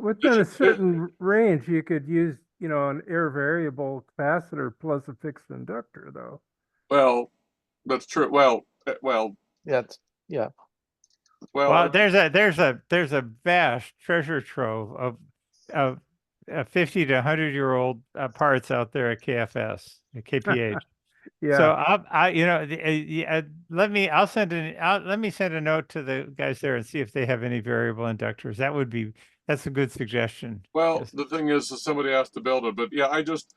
Within a certain range, you could use, an air variable capacitor plus a fixed inductor, though. Well, that's true. Well, yeah. Well, there's a vast treasure trove of 50 to 100-year-old parts out there at KFS, at KPH. Yeah. So let me send a note to the guys there and see if they have any variable inductors. That's a good suggestion. Well, the thing is, somebody has to build it, but yeah, I just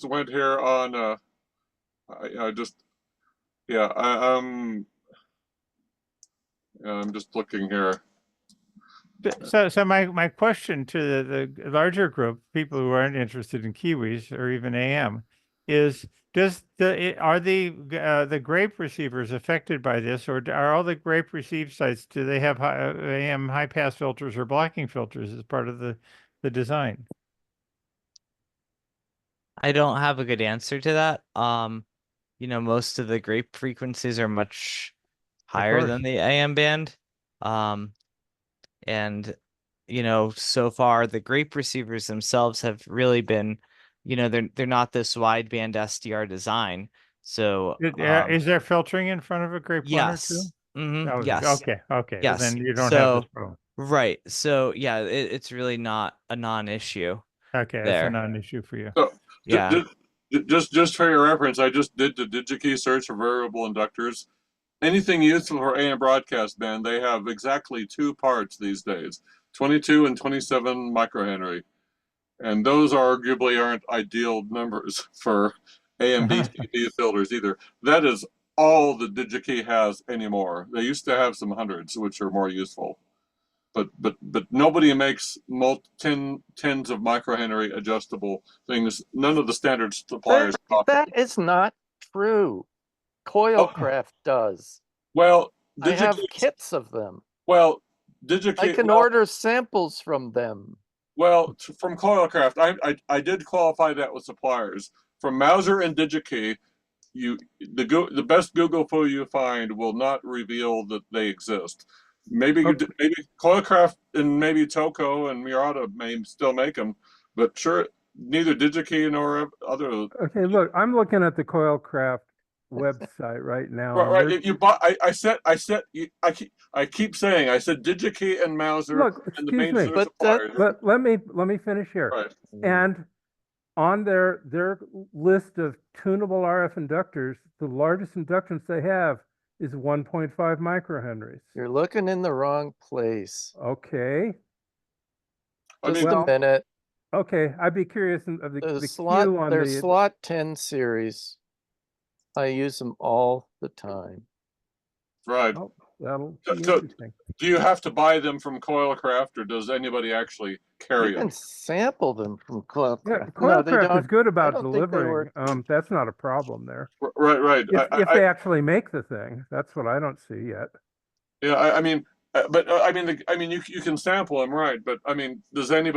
went here on I'm just looking here. So my question to the larger group, people who aren't interested in kiwis or even AM, is are the grape receivers affected by this, or are all the grape receive sites, do they have AM high pass filters or blocking filters as part of the design? I don't have a good answer to that. Most of the grape frequencies are much higher than the AM band. And so far the grape receivers themselves have really been, they're not this wideband SDR design. So Is there filtering in front of a grape one or two? yes. Oh, yes. yes. Okay. Yes. Then you don't have this problem. Right. So yeah, it's really not a non-issue. Okay, that's a non-issue for you. So, yeah. Just for your reference, I just did the DigiKey search for variable inductors. Anything useful for AM broadcast band, they have exactly 2 parts these days, 22 and 27 microhenry. And those arguably aren't ideal numbers for AM DCP filters either. That is all the DigiKey has anymore. They used to have some hundreds, which are more useful. But nobody makes tens of microhenry adjustable things. None of the standard suppliers. That is not true. Coilcraft does. Well, I have kits of them. Well, DigiKey. I can order samples from them. Well, from Coilcraft, I did qualify that with suppliers. From Mauser and DigiKey, the best Google photo you find will not reveal that they exist. Maybe Coilcraft and maybe Toco and Murata may still make them, but sure, neither DigiKey nor other. Okay, look, I'm looking at the Coilcraft website right now. Right. You bought. I keep saying. I said DigiKey and Mauser. Look, and the excuse me, suppliers. let me finish here. Right. And on their list of tunable RF inductors, the largest inductance they have is 1.5 microhenries. You're looking in the wrong place. Okay. Just a minute. Okay, I'd be curious of the slot, queue on their the slot 10 series. I use them all the time. Right. Oh, that'll be So, interesting. do you have to buy them from Coilcraft, or does anybody actually carry You can them? sample them from Coilcraft. Yeah, No, they Coilcraft don't. is good I about don't think they delivering. work. That's not a problem there. Right. If they actually make the thing, that's what I don't see yet. Yeah, I mean, you can sample them, right? But I mean, do any of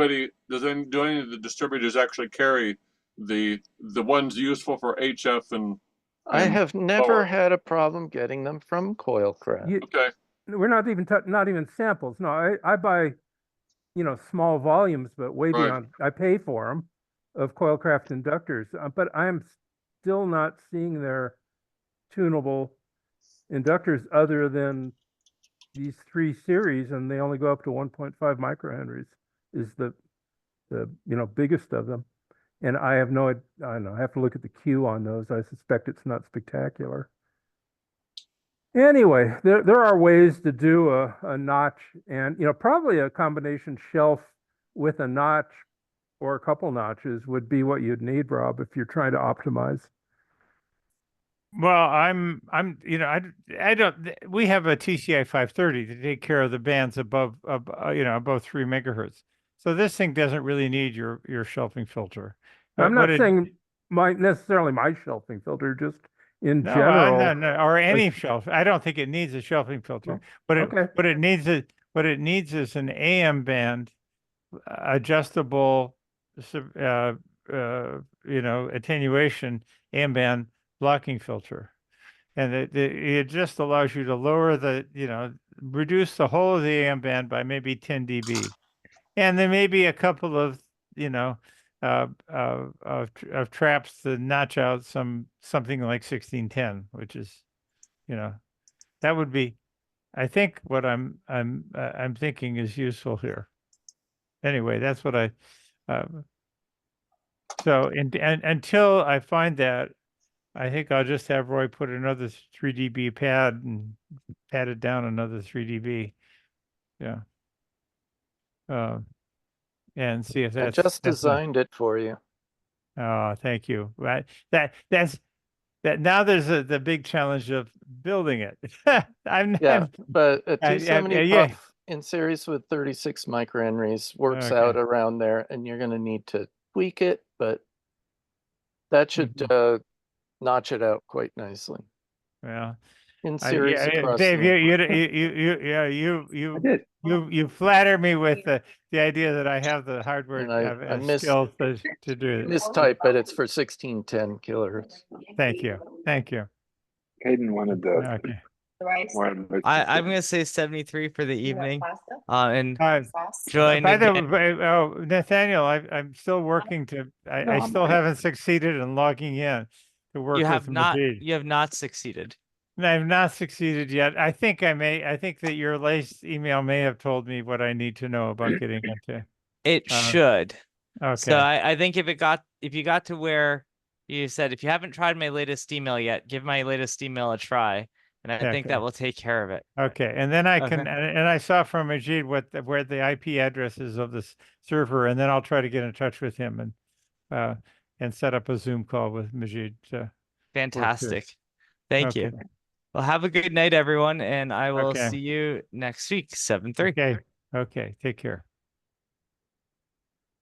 the distributors actually carry the ones useful for HF and? I have never had a problem getting them from Coilcraft. Okay. We're not even samples. No, I buy, small volumes, but way beyond. I pay for them of Coilcraft inductors, but I'm still not seeing their tunable inductors other than these 3 series, and they only go up to 1.5 microhenries is the biggest of them. And I have I don't know, I have to look at the queue on those. I suspect it's not spectacular. Anyway, there are ways to do a notch and, probably a combination shelf with a notch or a couple notches would be what you'd need, Rob, if you're trying to optimize. Well, I don't, we have a TCI 530 to take care of the bands above 3 megahertz. So this thing doesn't really need your shelving filter. I'm not saying necessarily my shelving filter, just in general. No, or any shelf. I don't think it needs a shelving filter, but it needs is an AM band adjustable, attenuation AM band blocking filter. And it just allows you to lower reduce the whole of the AM band by maybe 10 dB. And there may be a couple of, of traps to notch out something like 1610, which is, that would be, I think what I'm thinking is useful here. Anyway, that's what so until I find that, I think I'll just have Roy put another 3 dB pad and pad it down another 3 dB. Yeah. And see if that's. I just designed it for you. Oh, thank you. Right. That's now there's the big challenge of building it. But a 270 puff in series with 36 microhenries works Okay. out around there, and you're going to need to tweak it, but that should Mm-hmm. notch it out quite nicely. Yeah. In series Yeah, across Dave, the you flatter me with the idea that I have the hardware And I skills to do it. mistype, but it's for 1610 kilohertz. Thank you. Thank you. Hayden wanted the. Okay. I'm gonna say 73 for the evening. And By join the again. way, Nathaniel, I'm still working to. I still haven't succeeded in logging in to work You with have not. Majid. You have not succeeded. I've not succeeded yet. I think that your latest email may have told me what I need to know about getting into. It should. Okay. So I think if you got to where you said, if you haven't tried my latest email yet, give my latest email a try. And I think that will take care of it. Okay. And then I can, Okay. and I saw from Majid where the IP address is of this server, and then I'll try to get in touch with him and set up a Zoom call with Majid. Fantastic. Thank Okay. you. Well, have a good night, everyone. And I will Okay. see you next week, 7/3. Okay. Okay. Take care.